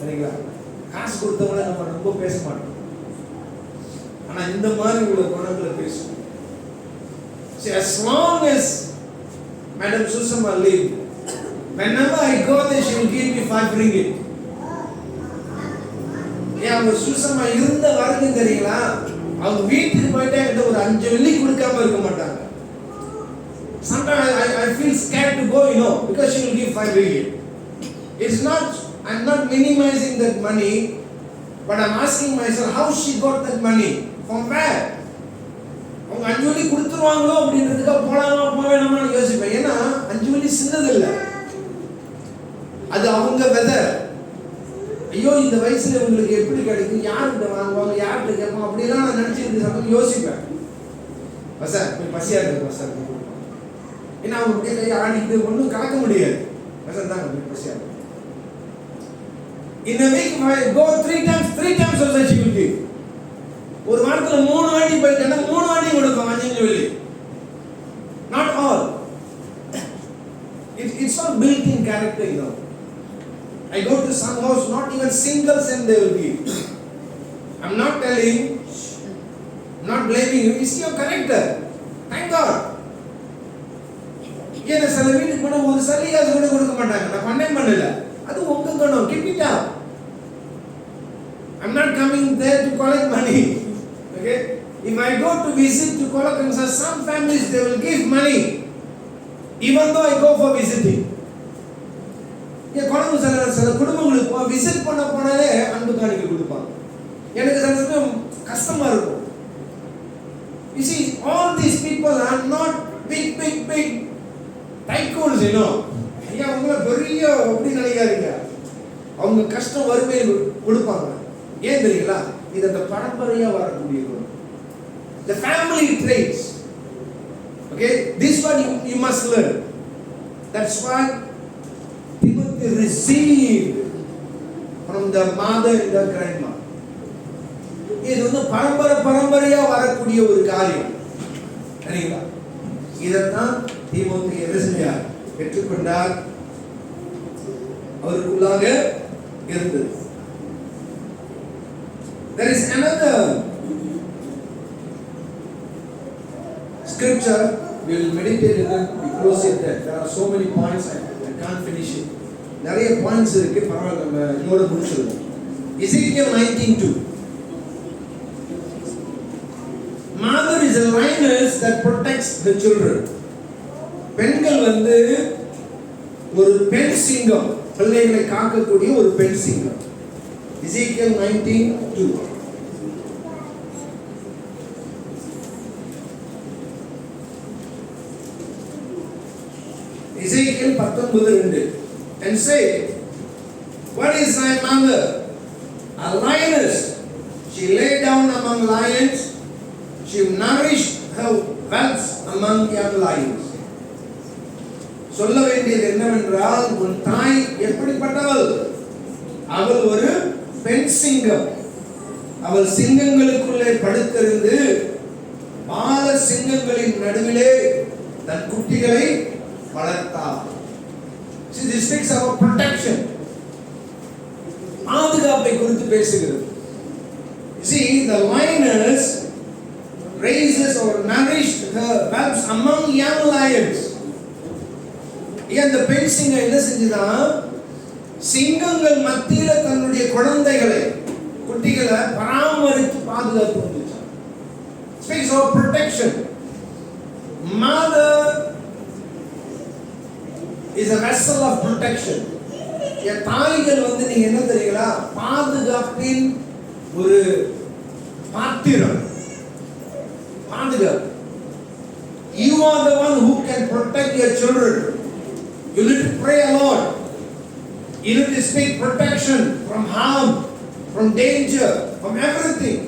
சரிங்களா? காசு கொடுத்தவங்கள நம்ம ரொம்ப பேச மாட்டோம். ஆனா இந்த மாதிரி உள்ள குணங்களை பேசுவோம். As long as Madam Susama lived, whenever I go there, she will give me 5 ringgit. அவங்க சுசமா இருந்த வரைக்கும் தெரியுங்களா, அவங்க வீட்டுக்கு போயிட்டா கிட்ட ஒரு 5 வெள்ளி கொடுக்காம இருக்க மாட்டாங்க. Sometimes I feel scared to go, because she will give 5 ringgit. I'm not minimizing that money, but I'm asking myself how she got that money. From where? அவங்க 5 வெள்ளி கொடுத்துருவாங்களோ அப்படின்றதுக்காக போலாமா போவேணாமான்னு யோசிப்பேன். ஏன்னா 5 வெள்ளி சின்னது இல்லை, அது அவங்க விதை. ஐயோ இந்த வயசுல உங்களுக்கு எப்படி கிடைக்கும், யார்கிட்ட வாங்குவாங்க, யார்கிட்ட கேட்பாங்க, அப்படிலாம் நான் நினைச்சு யோசிப்பேன். சார் போய் பசியா இருக்கு சார், ஏன்னா அவங்க அப்படியே கையை ஆடிட்டு ஒன்றும் கலக்க முடியாது. சார் தாங்க போய் பசியா இருக்கு. In a week I go 3 times also she will give. ஒரு வாரத்துல 3 வாட்டி போயிட்டேன்னா 3 வாட்டி கொடுப்போம் 5 வெள்ளி. Not all. It's not built in character, I go to some house, not even single cent they will give. I'm not telling, not blaming you. It's your character. Thank God. ஏன்னா சில வீட்டுக்கு போனால் ஒரு சலுகாசு கூட கொடுக்க மாட்டாங்க. நான் பண்ணல, அது உங்க குணம். Keep it up. I'm not coming there to collect money. Okay? If I go to visit to Kolakansar, some families they will give money, even though I go for visiting. சில குடும்பங்களுக்கு விசிட் போனாலே அன்பு காணிக்கை கொடுப்பாங்க. எனக்கு சில சமயம் கஷ்டமா இருக்கும். You see, all these people are not big tycoons, ஐயா அவங்கள பெரிய அப்படி நினைக்காதீங்க. அவங்க கஷ்டம் வறுமையில் கொடுப்பாங்க. ஏன் தெரியுங்களா? இது அந்த பரம்பரையா வரக்கூடிய குணம். The family traits. Okay, this one you must learn. That's why Timothy received from the mother and the grandma. இது வந்து பரம்பரையா வரக்கூடிய ஒரு காரியம். சரிங்களா? இதைத்தான் தீமோத்தேயு பெற்றுக்கொண்டார். அவருக்குள்ளாக இருந்தது. There is another scripture we will meditate and then we close it there. There are so many points I can't finish it. நிறைய பாயிண்ட்ஸ் இருக்கு, பரவாயில்ல நம்ம இதோட முடிச்சிடுவோம். Ezekiel 19:2. Mother is a lioness that protects the children. பெண்கள் வந்து ஒரு பெண் சிங்கம், பிள்ளைகளை காக்கக்கூடிய ஒரு பெண் சிங்கம். Ezekiel 19:2. Ezekiel 19:2. And say, what is thy mother? A lioness. She lay down among lions. She nourished her whelps among young lions. சொல்ல வேண்டியது என்னவென்றால், உன் தாய் எப்படிப்பட்டவள்? அவள் ஒரு பெண் சிங்கம். அவள் சிங்கங்களுக்குள்ளே படுத்திருந்து பால சிங்கங்களின் நடுவிலே தன் குட்டிகளை வளர்த்தாள். See, this speaks about protection. பாதுகாப்பை குறித்து பேசுகிறது. See, the lioness raises or nourished her whelps among young lions. இந்த பெண் சிங்கம் என்ன செஞ்சுதா? சிங்கங்கள் மத்தியில தன்னுடைய குழந்தைகளை, குட்டிகளை பராமரித்து பாதுகாத்து வந்துச்சு. Speaks of protection. Mother is a vessel of protection. என் தாய்கள் வந்து நீங்க என்ன தெரியுங்களா? பாதுகாப்பின் ஒரு பாத்திரம். பாதுகாப்பு. You are the one who can protect your children. You need to pray a lot. You need to speak protection from harm, from danger, from everything.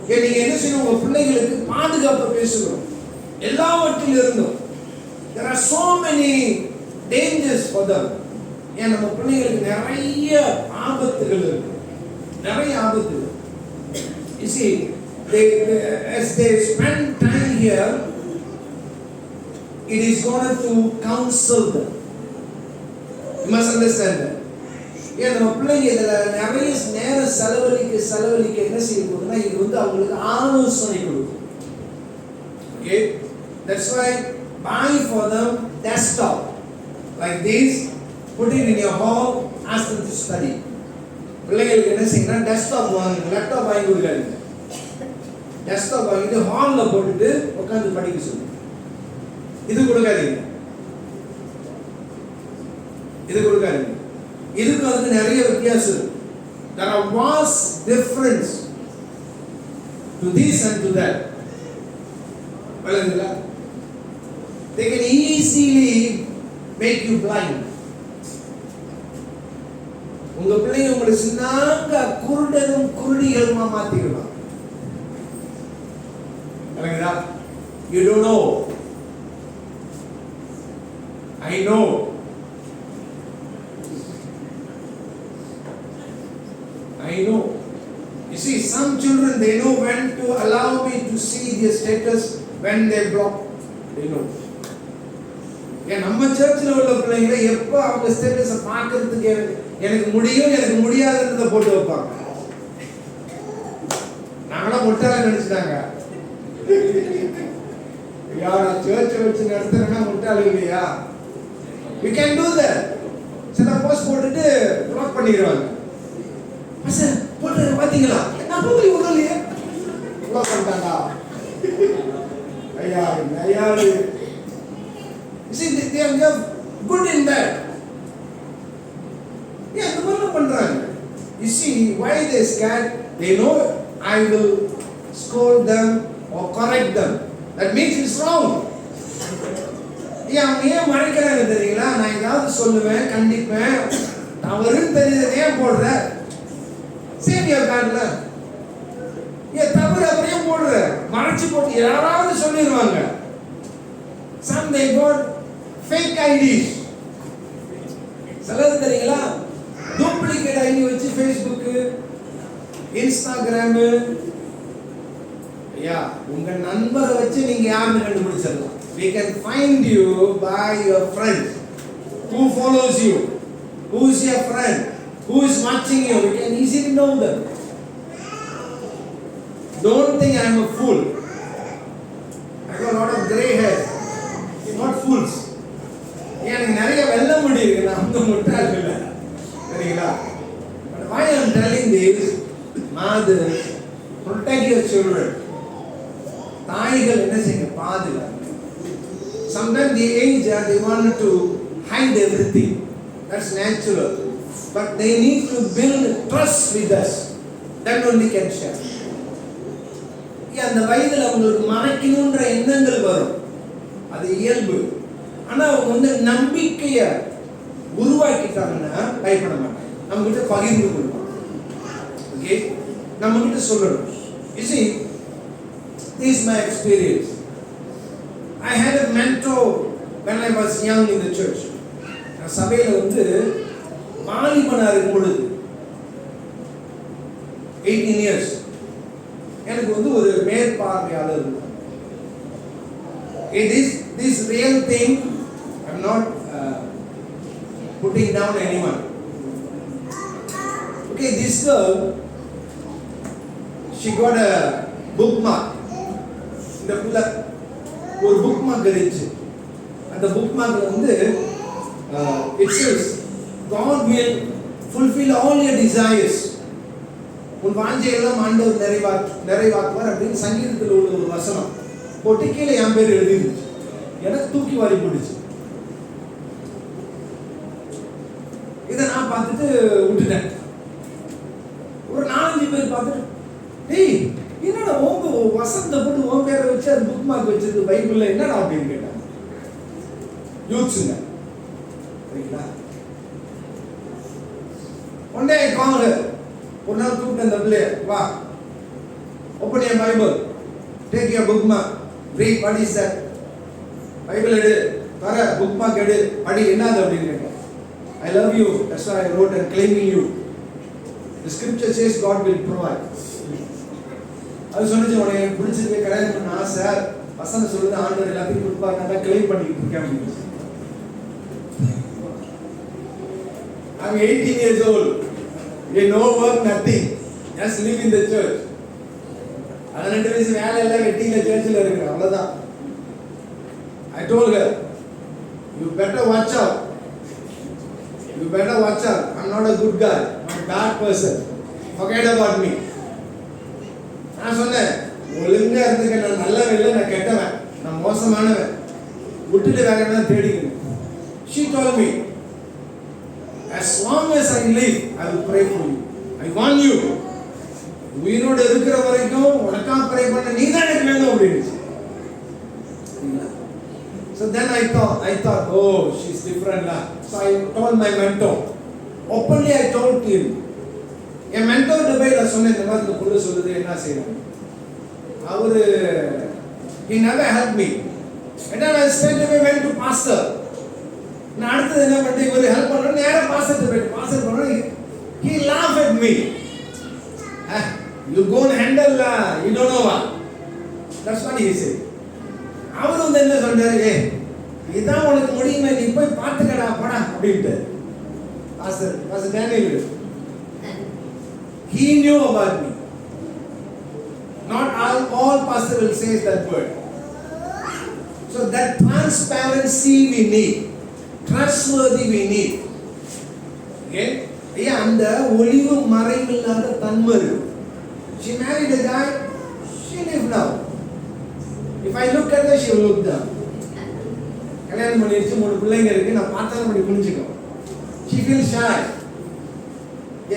நீங்க என்ன செய்யணும்? உங்க பிள்ளைகளுக்கு பாதுகாப்பு பேசணும். எல்லாவற்றிலிருந்தும். There are so many dangers for them. ஏன் நம்ம பிள்ளைகளுக்கு நிறைய ஆபத்துகள் இருக்கு, நிறைய ஆபத்துகள். You see, as they spend time here, it is going to counsel them. You must understand that. ஏன் நம்ம பிள்ளைங்க இதுல நிறைய நேரம் செலவழிக்க என்ன செய்ய போகுதுன்னா, இது வந்து அவங்களுக்கு ஆலோசனை கொடுக்கும். Okay, that's why buy for them desktop like this, put it in your hall, ask them to study. பிள்ளைகளுக்கு என்ன செய்யணும்? டெஸ்க்டாப் வாங்குங்க, லேப்டாப் வாங்கி கொடுக்காதீங்க. டெஸ்க்டாப் வாங்கிட்டு ஹால்ல போட்டுட்டு உட்கார்ந்து படிக்க சொல்லுங்க. இது கொடுக்காதீங்க, இது கொடுக்காதீங்க. இதுக்கு அதுக்கு நிறைய வித்தியாசம் இருக்கு. There are vast difference to this and to that. விளங்குங்களா? They can easily make you blind. உங்க பிள்ளைங்க உங்களை சின்னாங்க குருடனும் குருடிகளுமா மாத்திடுவாங்க. விளங்குதா? You don't know. I know. I know. You see, some children, they know when to allow me to see their status, when they block. They know. ஏன் நம்ம சர்ச்சில் உள்ள பிள்ளைங்களை எப்போ அவங்க ஸ்டேட்டஸை பார்க்கறதுக்கு எனக்கு முடியும் எனக்கு முடியாதுன்றதை போட்டு வைப்பாங்க. நாங்களாம் முட்டாள நினைச்சிட்டாங்க. யாரா சர்ச்சை வச்சு நடத்துறேன்னா முட்டாள இல்லையா? We can do that. சில போஸ்ட் போட்டுட்டு பிளாக் பண்ணிடுவாங்க. சார் போட்டு பாத்தீங்களா? நான் போகல உடலையே பிளாக் பண்ணிட்டாங்க. ஐயா ஐயா, you see they are good in that. Yeah, the one பண்றாங்க. You see why they scared? They know I will scold them or correct them. That means it's wrong. அவங்க ஏன் மறைக்கிறாங்க தெரியுங்களா? நான் ஏதாவது சொல்லுவேன், கண்டிப்பேன், தவறுன்னு தெரியுது, ஏன் போடுற? சேவியர் கார்டுல ஏன் தவறு அப்படியே போடுற? மறைச்சு போட்டு யாராவது சொல்லிடுவாங்க. Some they got fake IDs. சிலது தெரியுங்களா? டூப்ளிகேட் ஐடி வச்சு Facebook, Instagram, ஐயா உங்க நண்பரை வச்சு நீங்க யாருன்னு கண்டுபிடிச்சிடலாம். We can find you by your friends who follows you. who is your friend, who is watching you. You can easily know them. Don't think I am a fool. I got a lot of grey hair. You're not fools. எனக்கு நிறைய வெள்ள முடி இருக்கு, நான் வந்து முட்டாள் இல்லை, சரிங்களா? But why I am telling this, mother, protect your children. தாய்கள் என்ன செய்யுங்க, பாதுகாங்க. Sometimes the age they want to hide everything. That's natural. But they need to build trust with us. Then only can share. அந்த வயதில் அவங்களுக்கு மறைக்கணுன்ற எண்ணங்கள் வரும், அது இயல்பு. ஆனா அவங்க வந்து நம்பிக்கையை உருவாக்கிட்டாங்கன்னா பயப்பட மாட்டாங்க, நம்ம கிட்ட பகிர்ந்து கொள்வாங்க. ஓகே, நம்ம கிட்ட சொல்லணும். You see, this is my experience. I had a mentor when I was young in the church. நான் சபையில வந்து வாலிபனா இருக்கும் பொழுது 18 years எனக்கு வந்து ஒரு மேற்பார்வையாளர் இருந்தார். It is this real thing. I'm not putting down anyone. Okay, this girl, she got a bookmark. இந்த புள்ள ஒரு bookmark இருந்துச்சு. அந்த bookmarkல வந்து it says God will fulfill all your desires. உன் வாஞ்சையெல்லாம் ஆண்டவர் நிறைவாக்குவார் அப்படின்னு சங்கீதத்தில் உள்ள ஒரு வசனம் போட்டு கீழே என் பேர் எழுதிருச்சு. எனக்கு தூக்கி வாரி போட்டுச்சு. இதை நான் பார்த்துட்டு விட்டுட்டேன். ஒரு 4-5 பேர் பார்த்துட்டு, டேய் என்னடா உங்க வசனத்தை போட்டு உன் பேரை வச்சு அது புக் மார்க் வச்சிருக்கு பைபிள்ல, என்னடா அப்படின்னு கேட்டாங்க. யூத்ஸுங்க, சரிங்களா? One day I called her. ஒரு நாள் கூப்பிட்டு அந்த பிள்ளைய, வா, open your Bible, take your book mark, read, what is that? Bible எடு, தர புக் மார்க் எடு, படி, என்னது அப்படின்னு கேட்டேன். I love you, that's why I wrote and claiming you. The scripture says God will provide. அது சொன்னிச்சு, உனக்கு எனக்கு பிடிச்சிருக்கு, கல்யாணம் பண்ண ஆசை, வசனம் சொல்லுது ஆண்டவர் எல்லாத்தையும் கொடுப்பாங்க, நான் கிளைம் பண்ணிக்கிட்டு இருக்கேன் அப்படின்னு. I'm 18 years old. No work, nothing. Just live in the church. 18 வயசு வேலை எல்லாம் வெட்டிங்க சர்ச்சில் இருக்கிறேன், அவ்வளோதான். I told her, you better watch out. You better watch out. I'm not a good guy. I'm a bad person. Forget about me. நான் சொன்னேன், ஒழுங்கா இருந்துக்க, நான் நல்லவன் இல்லை, நான் கெட்டவன், நான் மோசமானவன், விட்டுட்டு வேற என்ன தேடிக்கணும். She told me, as long as I live, I will pray for you. I want you. உயிரோடு இருக்கிற வரைக்கும் உனக்கா ப்ரே பண்ண, நீ தான் எனக்கு வேணும் அப்படின்னு. So then I thought, oh, she's different lah. So I told my mentor. Openly I told him. N mentor டபைல சொன்ன, இந்த மாதிரி இந்த புள்ள சொல்லுது, என்ன செய்யணும்? அவரு he never helped me. And then I straight away went to pastor. நான் அடுத்து என்ன பண்ணிட்டு, இவர் ஹெல்ப் பண்ணணும், நேரா பாஸ்டர் போயிட்டு பாஸ்டர் பண்ணணும். He laughed at me. You go and handle, you don't know what. That's what he said. அவர் வந்து என்ன சொன்னாரு, இதான் உனக்கு முடியுமே, நீ போய் பார்த்துக்கடா போடா அப்படின்ட்டு. Pastor Daniel, he knew about me. Not all pastor will say that word. So that transparency we need, trustworthy we need. Okay, அந்த ஒளிவு மறைவில்லாத தன்மை. She married a guy, she live now. If I look at her, she will look down. கல்யாணம் பண்ணிடுச்சு, 3 பிள்ளைங்க இருக்கு, நான் பார்த்தாலும் அப்படி புரிஞ்சுக்கோ. She feels shy.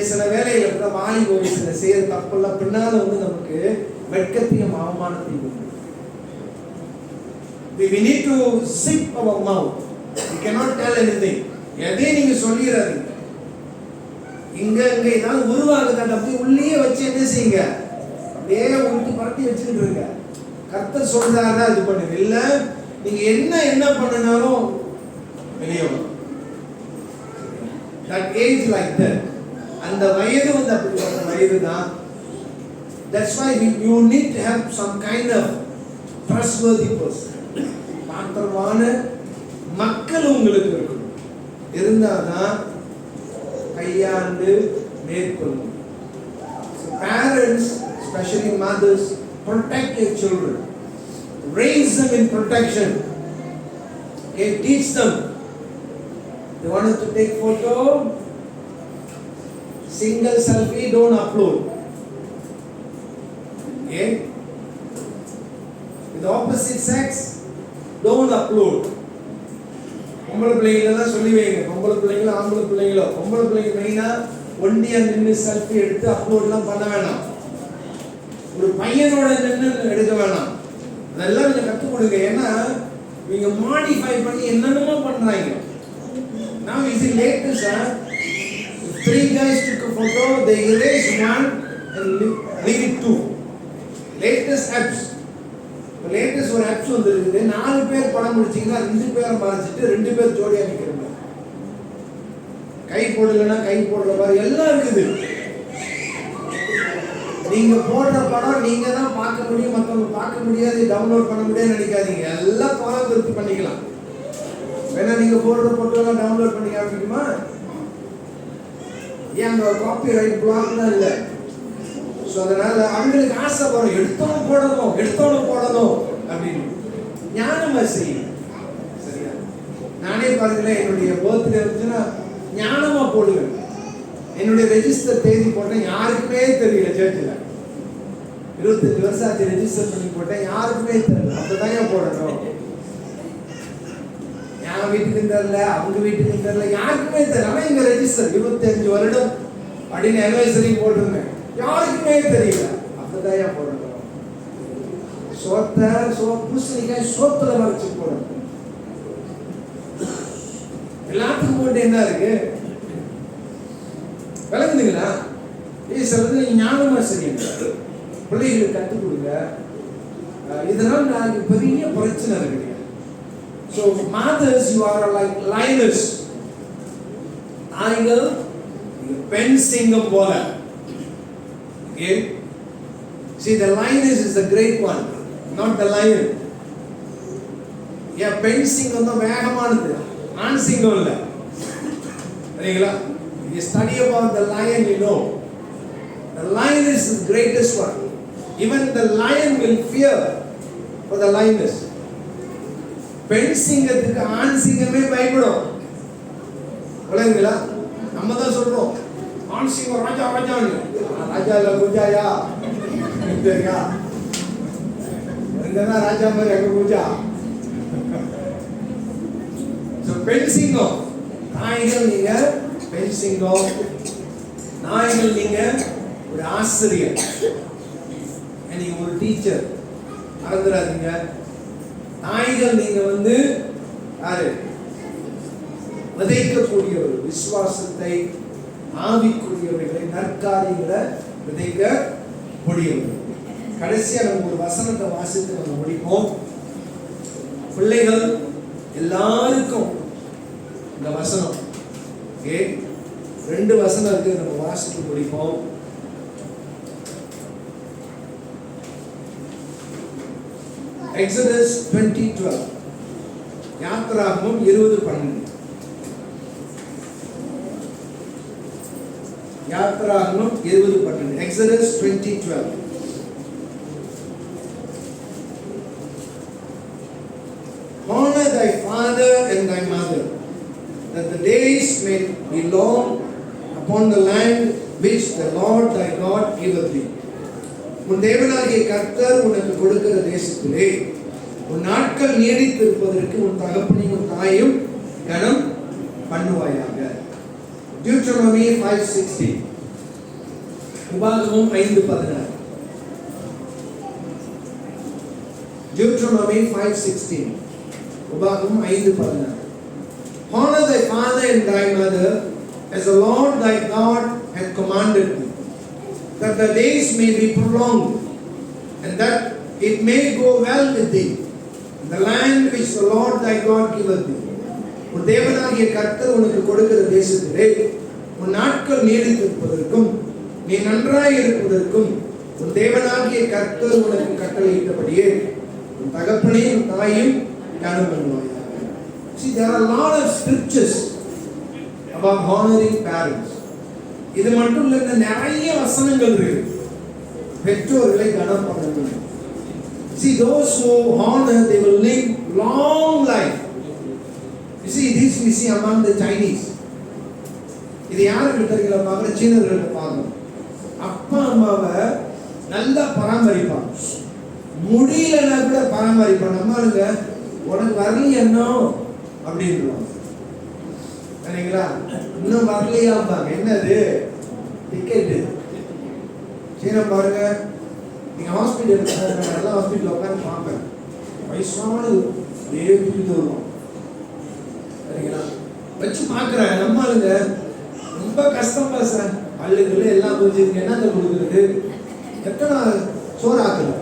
சில வேலையில கூட வாலி வயசுல செய்யற தப்பெல்லாம் பின்னால வந்து நமக்கு வெட்கத்தையும் அவமானத்தையும் கொடுக்கும். We need to zip our mouth. We cannot tell anything. எதையும் நீங்க சொல்லிடாதீங்க. இங்க ஏதாவது உருவாகுது, அப்படி உள்ளே வச்சு என்ன செய்யுங்க, அப்படியே உருட்டி பரட்டி வச்சுக்கிட்டு இருங்க. கர்த்தர் சொல்றாருன்னா இது பண்ணுங்க, இல்ல நீங்க என்ன பண்ணினாலும் வெளியே வரும். That age like that, அந்த வயது வந்து அப்படிப்பட்ட வயது தான். That's why you need to have some kind of trustworthy person. பாத்திரமான மக்கள் உங்களுக்கு இருக்கணும். இருந்தாதான் கையாண்டு மேற்கொள்ளும். So parents, especially mothers, protect your children. Raise them in protection. Okay, teach them. They wanted to take photo, single selfie, don't upload. Okay? With the opposite sex, don't upload. பொம்பளை பிள்ளைங்களெல்லாம் சொல்லி வைங்க, பொம்பளை பிள்ளைங்களோ ஆம்பளை பிள்ளைங்களோ, பொம்பளை பிள்ளைங்க மெயினாக ஒண்டியாக நின்று செல்ஃபி எடுத்து அப்லோட்லாம் பண்ண வேணாம். ஒரு பையனோட நின்று எடுக்க வேணாம். அதெல்லாம் கொஞ்சம் கற்றுக் கொடுங்க. ஏன்னா இவங்க மாடிஃபை பண்ணி என்னென்னமோ பண்ணுறாங்க. Now is the latest, if 3 guys took a photo, they erase one and leave it 2. Latest apps. இப்போ லேட்டஸ்ட் ஒரு ஆப்ஸ் வந்துருக்குது. 4 பேர் படம் முடிச்சிங்கன்னா 2 பேரை மறைச்சிட்டு 2 பேர் ஜோடியாக நிற்கிறாங்க. கை போடலைன்னா கை போடுற மாதிரி எல்லாம் இருக்குது. நீங்க போடுற படம் நீங்க தான் பார்க்க முடியும், மற்றவங்க பார்க்க முடியாது, டவுன்லோட் பண்ண முடியாது நினைக்காதீங்க. எல்லாம் பராமரிப்பு பண்ணிக்கலாம். வேணா நீங்க போடுற போட்டோலாம் டவுன்லோட் பண்ணி ஆரம்பிக்குமா? ஏன் அந்த காப்பி ரைட் பிளாக்லாம் இல்லை. ஸோ அதனால அவங்களுக்கு ஆசை வரும், எடுத்தவனும் போடணும் அப்படின்னு. ஞானமா செய்யும். சரியா? நானே பாருங்களேன், என்னுடைய பர்த்டே இருந்துச்சுன்னா ஞானமா போடுவேன். என்னுடைய ரெஜிஸ்டர் தேதி போட்டேன், யாருக்குமே தெரியல. சர்ச்சில் 25 வருஷம் ஆச்சு ரெஜிஸ்டர் பண்ணி போட்டேன், யாருக்குமே தெரியல. அப்பதான் போடணும். என் வீட்டுக்கு தெரியல, அவங்க வீட்டுக்கு தெரியல, யாருக்குமே தெரியல. ஆனால் இங்க ரெஜிஸ்டர் 25 வருடம் அப்படின்னு அனிவர்சரி போட்டிருந்தேன், யாருக்குமே தெரியல. அப்பதான் போடணும். பூசணிக்காய் சோத்துல மறைச்சு போடணும். எல்லாத்துக்கும் போட்டு என்ன இருக்கு? விளங்குதுங்களா? சொல்றது ஞானமா செய்யுங்க, பிள்ளைகளுக்கு கற்றுக் கொடுங்க. இதனால் நாளைக்கு பெரிய பிரச்சனை இருக்கு. So mothers, you are like lioness. நாய்கள் பெண் சிங்கம் போல. Okay? See, the lioness is the great one, not the lion. Yeah, பெண் சிங்கம் தான் வேகமானது, ஆண் சிங்கம் இல்லை. சரிங்களா? You study about the lion, you know. The lion is the greatest one. Even the lion will fear for the lioness. பெண் சிங்கத்துக்கு ஆண் சிங்கமே பயப்படும். விளங்குங்களா? நம்ம தான் சொல்றோம் ஆண் சிங்கம் ராஜா ராஜான்னு. ராஜா இல்ல பூஜாயா தெரியா? இங்கதான் ராஜா மாதிரி அங்க பூஜா. பெண் சிங்கம். நாய்கள் நீங்க பெண் சிங்கம். நாய்கள் நீங்க ஒரு ஆசிரியர், நீங்க ஒரு டீச்சர். மறந்துடாதீங்க. நாய்கள் நீங்க யாரு? விதைக்கக்கூடிய ஒரு விசுவாசத்தை, ஆவிக்குரியவர்களை, நற்காரியங்களை விதைக்க முடியும். கடைசியா நம்ம ஒரு வசனத்தை வாசித்து நம்ம முடிப்போம். பிள்ளைகள் எல்லாருக்கும் இந்த வசனம், ஓகே, 2 வசனம் இருக்கு, நம்ம வாசித்து முடிப்போம். Exodus 20:12, யாத்ராகமம் 20:12. யாத்ராகமம் 20:12. Exodus 20:12. Honor thy father and thy mother, that the days may be long upon the land which the Lord thy God giveth thee. உன் தேவனாகிய கர்த்தர் உனக்கு கொடுக்கிற தேசத்திலே உன் நாட்கள் நீடித்திருப்பதற்கு உன் தகப்பனையும் உன் தாயையும் கனம் பண்ணுவாயாக. Deuteronomy 5:16. உபாகமம் 5:16. Deuteronomy 5:16. உபாகமம் 5:16. Honor thy father and thy mother as the Lord thy God hath commanded thee, that the days may be prolonged, and that it may go well with thee in the land which the Lord thy God giveth thee. உன் தேவனாகிய கர்த்தர் உனக்கு கொடுக்கிற தேசத்திலே உன் நாட்கள் நீடித்திருப்பதற்கும் நீ நன்றாய் இருப்பதற்கும் உன் தேவனாகிய கர்த்தர் உனக்கு கட்டளையிட்டபடியே உன் தகப்பனையும் தாயும் கனம் பண்ணுவாயாக. See, there are a lot of scriptures about honoring parents. இது மட்டும் இல்ல, நிறைய வசனங்கள் இருக்கு பெற்றோர்களை கனம் பண்ணணும். See, those who honor, they will live long life. You see, this we see among the Chinese. இது யாருக்கு தெரியுங்களா? பார்க்குற சீனர்கள் பார்க்கணும். அப்பா அம்மாவை நல்லா பராமரிப்பாங்க, முடியலன்னா கூட பராமரிப்பாங்க. நம்மளுங்க உனக்கு வரலையா என்ன அப்படின்றாங்க, சரிங்களா? இன்னும் வரலையாப்பாங்க. என்னது டிக்கெட்டு. சீனம் பாருங்க, நீங்க ஹாஸ்பிட்டலுக்கு போங்க, நல்லா ஹாஸ்பிட்டல் உட்காந்து பார்ப்பேன், வயசானது அப்படியே தூக்கிட்டு வருவோம், சரிங்களா? வச்சு பார்க்குறேன். நம்மளுங்க ரொம்ப கஷ்டம் சார், பல்லுக்குள்ள எல்லாம் புரிஞ்சுருக்கு, என்னத்தை கொடுக்குறது, எத்தனை சோறு ஆக்குது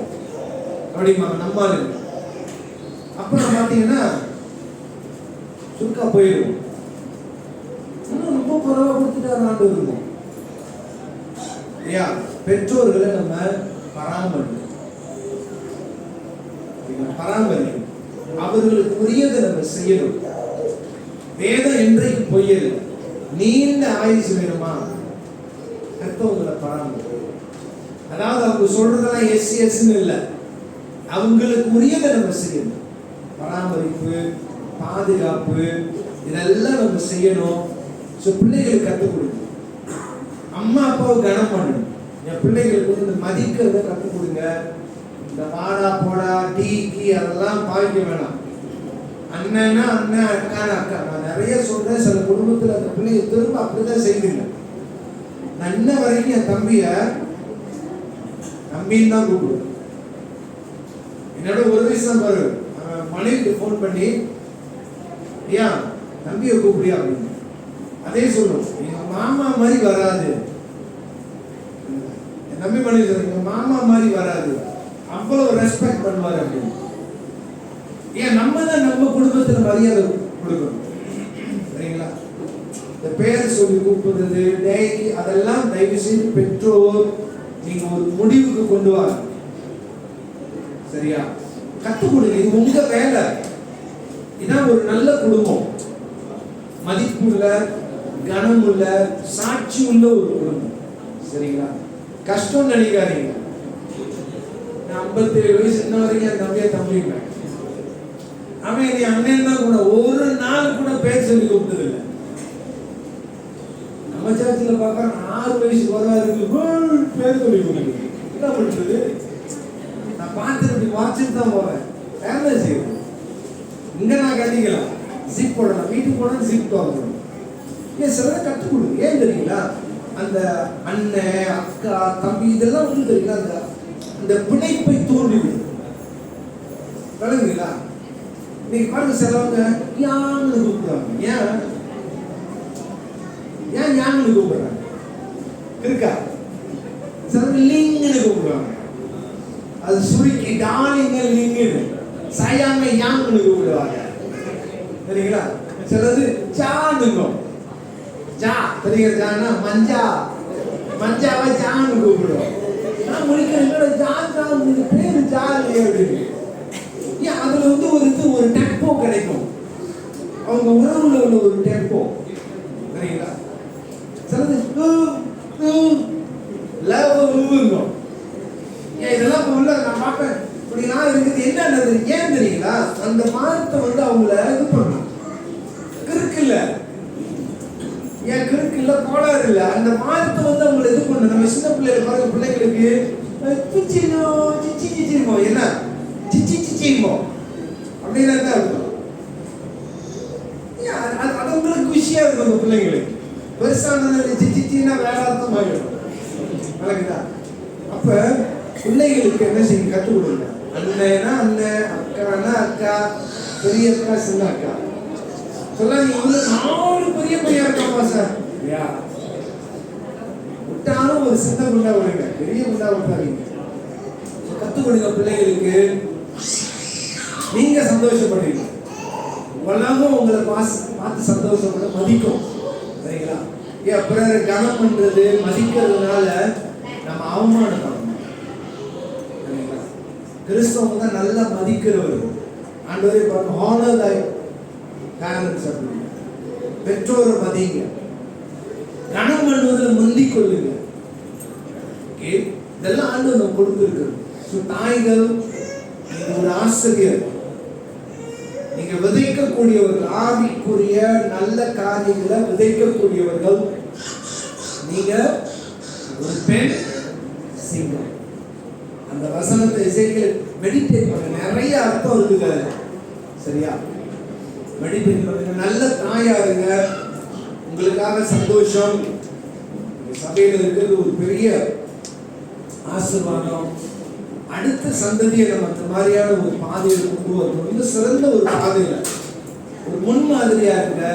அப்படிம்பாங்க நம்மளுங்க. அப்புறம் பார்த்தீங்கன்னா சுருக்கா போயிடும். இன்னும் ரொம்ப குறைவா கொடுத்துட்டு ஆண்டு இருக்கும். பெற்றோர்களை நம்ம பராமரிக்கணும், அவர்களுக்கு உரியதை நம்ம செய்யணும். வேதம் என்றைக்கு பொய்யல், நீண்ட ஆயுசு வேணுமா, பெற்றவங்களை பராமரிக்கணும். அதாவது அவங்க சொல்றதெல்லாம் எஸ் எஸ்ன்னு இல்லை, அவங்களுக்கு உரியதை நம்ம செய்யணும். பராமரிப்பு, பாதுகாப்பு, இதெல்லாம் நம்ம செய்யணும். பிள்ளைகளுக்கு கற்றுக் கொடுக்கணும். அம்மா அப்பாவை கனம் பண்ணணும். என் பிள்ளைகளுக்கு வந்து இந்த மதிக்கிறத கற்றுக் கொடுங்க. இந்த வாடா போடா டீ கீ அதெல்லாம் பாய்க்க வேணாம். அண்ணன்னா அண்ணன், அக்கான அக்கா. நான் நிறைய சொல்றேன், சில குடும்பத்தில் அந்த பிள்ளைங்க திரும்ப அப்படிதான் செய்துங்க. நான் இன்ன வரைக்கும் என் தம்பிய தம்பின்னு தான் கூப்பிடுவேன். என்னோட ஒரு வயசு தான் பாரு, மனைவிக்கு ஃபோன் பண்ணி ஏன் தம்பியை கூப்பிடியா அப்படின்னு அதே சொல்லும். எங்க மாமா மாதிரி வராது, என் தம்பி மனைவி சொல்ற, எங்க மாமா மாதிரி வராது, அவ்வளவு ரெஸ்பெக்ட் பண்ணுவாரு அப்படின்னு. ஏன் நம்ம தான் நம்ம குடும்பத்துல மரியாதை கொடுக்கணும், சரிங்களா? இந்த பேர் சொல்லி கூப்பிடுறது, டேய், அதெல்லாம் தயவு செய்து பெற்றோர் நீங்க ஒரு முடிவுக்கு கொண்டு வாங்க, சரியா? கற்றுக் கொடுங்க, இது உங்க வேலை. இதான் ஒரு நல்ல குடும்பம், மதிப்புள்ள, கனமுள்ள, சாட்சி உள்ள ஒரு குடும்பம், சரிங்களா? கஷ்டம் நினைக்காதீங்க. நான் 57 வயசு இன்ன வரைக்கும் என் தம்பியை தம்பிங்க. அவன் நீ அண்ணன் தான் கூட ஒரு நாள் கூட பேர் சொல்லி கூப்பிட்டது இல்லை. நம்ம சர்ச்சில் பார்க்க 6 வயசு வருவாருக்கு பேர் சொல்லி கொடுக்குது. என்ன பண்றது? நான் பார்த்துட்டு வாட்சிட்டு தான் போவேன். என்ன செய்யும்? இங்க நான் கட்டிக்கலாம், ஜிப் போடலாம், வீட்டுக்கு போனா ஜிப் போடணும். ஏன் சிலரை கற்றுக் கொடுங்க. ஏன் தெரியுங்களா? அந்த அண்ணன், அக்கா, தம்பி இதெல்லாம் வந்து தெரியுங்களா, அந்த பிணைப்பை தூண்டிவிடும். விளங்குங்களா? இன்னைக்கு பாருங்க, சிலவங்க யான்னு கூப்பிடுவாங்க. ஏன் ஏன் யான்னு கூப்பிடுறாங்க? இருக்கா? சிலவங்க லிங்குன்னு கூப்பிடுவாங்க. அது சுருக்கி டாலிங்க லிங்குன்னு, சாயாம யான்னு கூப்பிடுவாங்க, சரிங்களா? சிலது சானுங்கும். ஜா தெரியுங்க, ஜானா மஞ்சா, மஞ்சாவை ஜான்னு கூப்பிடுவோம். நான் முடிக்கிற ஜான் பேரு ஜாலி அப்படின்னு. ஏன் அதுல வந்து ஒரு டெம்போ கிடைக்கும், அவங்க உறவுல உள்ள ஒரு டெம்போ, சரிங்களா? சிலது லவ்ங்கும். ஏன் இதெல்லாம் உள்ள நான் பார்ப்பேன், இப்படிலாம் இருக்குது. என்னன்றது ஏன் தெரியுங்களா? அந்த மாதத்தை வந்து அவங்கள இது பண்ணணும். கிறுக்கு இல்லை, ஏன் கிறுக்கு இல்லை, கோளாறு இல்லை. அந்த மாதத்தை வந்து அவங்களை இது பண்ணணும். நம்ம சின்ன பிள்ளைகள் பாருங்க, பிள்ளைகளுக்கு சிச்சிமோ என்ன சிச்சிமோ அப்படின்னு தான் இருக்கும். அது உங்களுக்கு விஷயம் இருக்கும். அந்த பிள்ளைங்களுக்கு பெருசானது சிச்சின்னா வேற அர்த்தம் ஆகிடும், வழங்குதா? அப்ப பிள்ளைகளுக்கு என்ன செய்ய கற்றுக் கொடுங்க. அண்ணனா அண்ணன், அக்கானா அக்கா, பெரிய அக்கா, சின்ன அக்கா. சொல்லாங்க, இவங்க 4 பெரிய பையன் இருக்காப்பா சார், விட்டாலும் ஒரு சின்ன குண்டா விடுங்க, பெரிய குண்டா விட்டாதீங்க. கற்றுக் கொடுங்க பிள்ளைகளுக்கு. நீங்க சந்தோஷப்படுவீங்க, உலகம் உங்களை பார்த்து சந்தோஷப்பட மதிக்கும், சரிங்களா? ஏன் பிறரை கனம் பண்றது, மதிக்கிறதுனால நம்ம அவமானம் பண்ணணும், சரிங்களா? கிறிஸ்தவங்க தான் நல்லா மதிக்கிறவர். ஆண்டவரே பாருங்க, ஹானர் தை பேரண்ட்ஸ் அப்படின்னு, பெற்றோரை மதிங்க. கனம் பண்ணுவதில் முதல்ல முந்திக் கொள்ளுங்க. ஓகே, இதெல்லாம் ஆண்டவர் நம்ம கொடுத்திருக்கிறது. ஸோ தாய்கள், நீங்க ஒரு ஆசிரியர், நீங்க விதைக்கக்கூடியவர்கள், ஆவிக்குரிய நல்ல காரியங்களை விதைக்கக்கூடியவர்கள். நீங்க ஒரு பெண் சிங்கம். அந்த வசனத்தை இசைகள் மெடிடேட் பண்ணுங்க. நிறைய அர்த்தம் இருக்குது, சரியா? மெடிடேட் பண்ணுங்க. நல்ல தாயா இருங்க. உங்களுக்காக சந்தோஷம். சபையில் இருக்கிறது ஒரு பெரிய ஆசீர்வாதம். அடுத்த சந்ததியை நம்ம அந்த மாதிரியான ஒரு பாதையை கொண்டு வரணும். இன்னும் சிறந்த ஒரு பாதையில ஒரு முன்மாதிரியா இருங்க.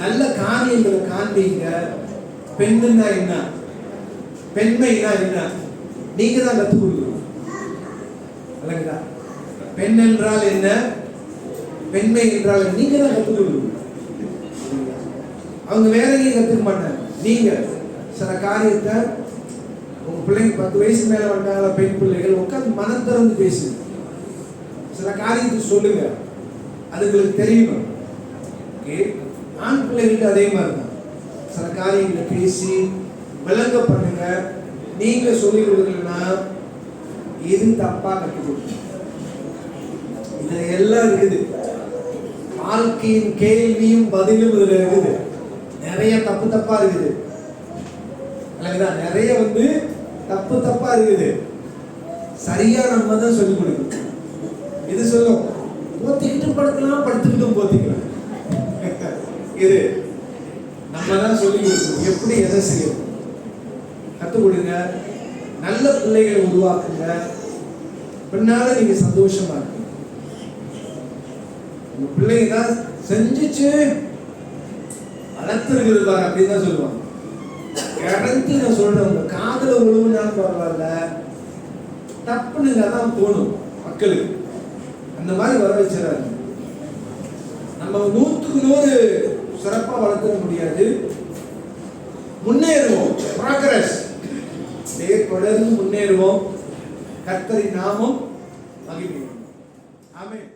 நல்ல காரியங்களை காண்பீங்க. பெண்ணுன்னா என்ன, பெண்மைனா என்ன, நீங்க தான் கற்றுக் கொடுக்கணும். இல்லைங்களா? பெண் என்றால் என்ன, பெண்மை என்றால் நீங்க தான் கற்றுக் கொடுக்கணும். அவங்க வேற எங்கேயும் கற்றுக்க மாட்டாங்க. நீங்க சில காரியத்தை உங்க பிள்ளைங்க 10 வயசு மேல வந்தாங்களா, பெண் பிள்ளைகள் உட்காந்து மனம் திறந்து பேசுங்க. சில காரியத்தை சொல்லுங்க, அது உங்களுக்கு தெரியணும். ஓகே, ஆண் பிள்ளைகளுக்கு அதே மாதிரி தான். சில காரியங்களை பேசி விளங்க பண்ணுங்க. நீங்க சொல்லிக் கொடுக்கலன்னா இது தப்பா கற்றுக் கொடுங்க. இதுல எல்லாம் இருக்குது. வாழ்க்கையின் கேள்வியும் பதிலும் இதுல இருக்குது. நிறைய தப்பா இருக்குது. நிறைய தப்பா இருக்குது. சரியா நம்ம தான் சொல்லிக் கொடுக்கணும். இது சொல்லும், போத்திக்கிட்டும் படுக்கலாம், படுத்துக்கிட்டும் போத்திக்கலாம். இது நம்ம தான் சொல்லிக் கொடுக்கணும். எப்படி எதை செய்யணும் கற்றுக் கொடுங்க. நல்ல பிள்ளைகளை உருவாக்குங்க. பின்னால நீங்க சந்தோஷமா இருக்கு. உங்க பிள்ளைங்க தான் செஞ்சுச்சு வளர்த்துருக்குது பாரு அப்படின்னு தான் சொல்லுவாங்க. கேரண்டி நான் சொல்றேன், உங்க காதல உழுவுனாலும் பரவாயில்ல, தப்புனுங்க தான் தோணும் மக்களுக்கு. அந்த மாதிரி வர வச்சிடாரு. நம்ம 100க்கு 100 சிறப்பா வளர்த்துட முடியாது. முன்னேறுவோம், ப்ராக்ரஸ், தொடர்ந்து முன்னேறுவோம். கர்த்தரின் நாமம் மகிமைப்படும். ஆமென்.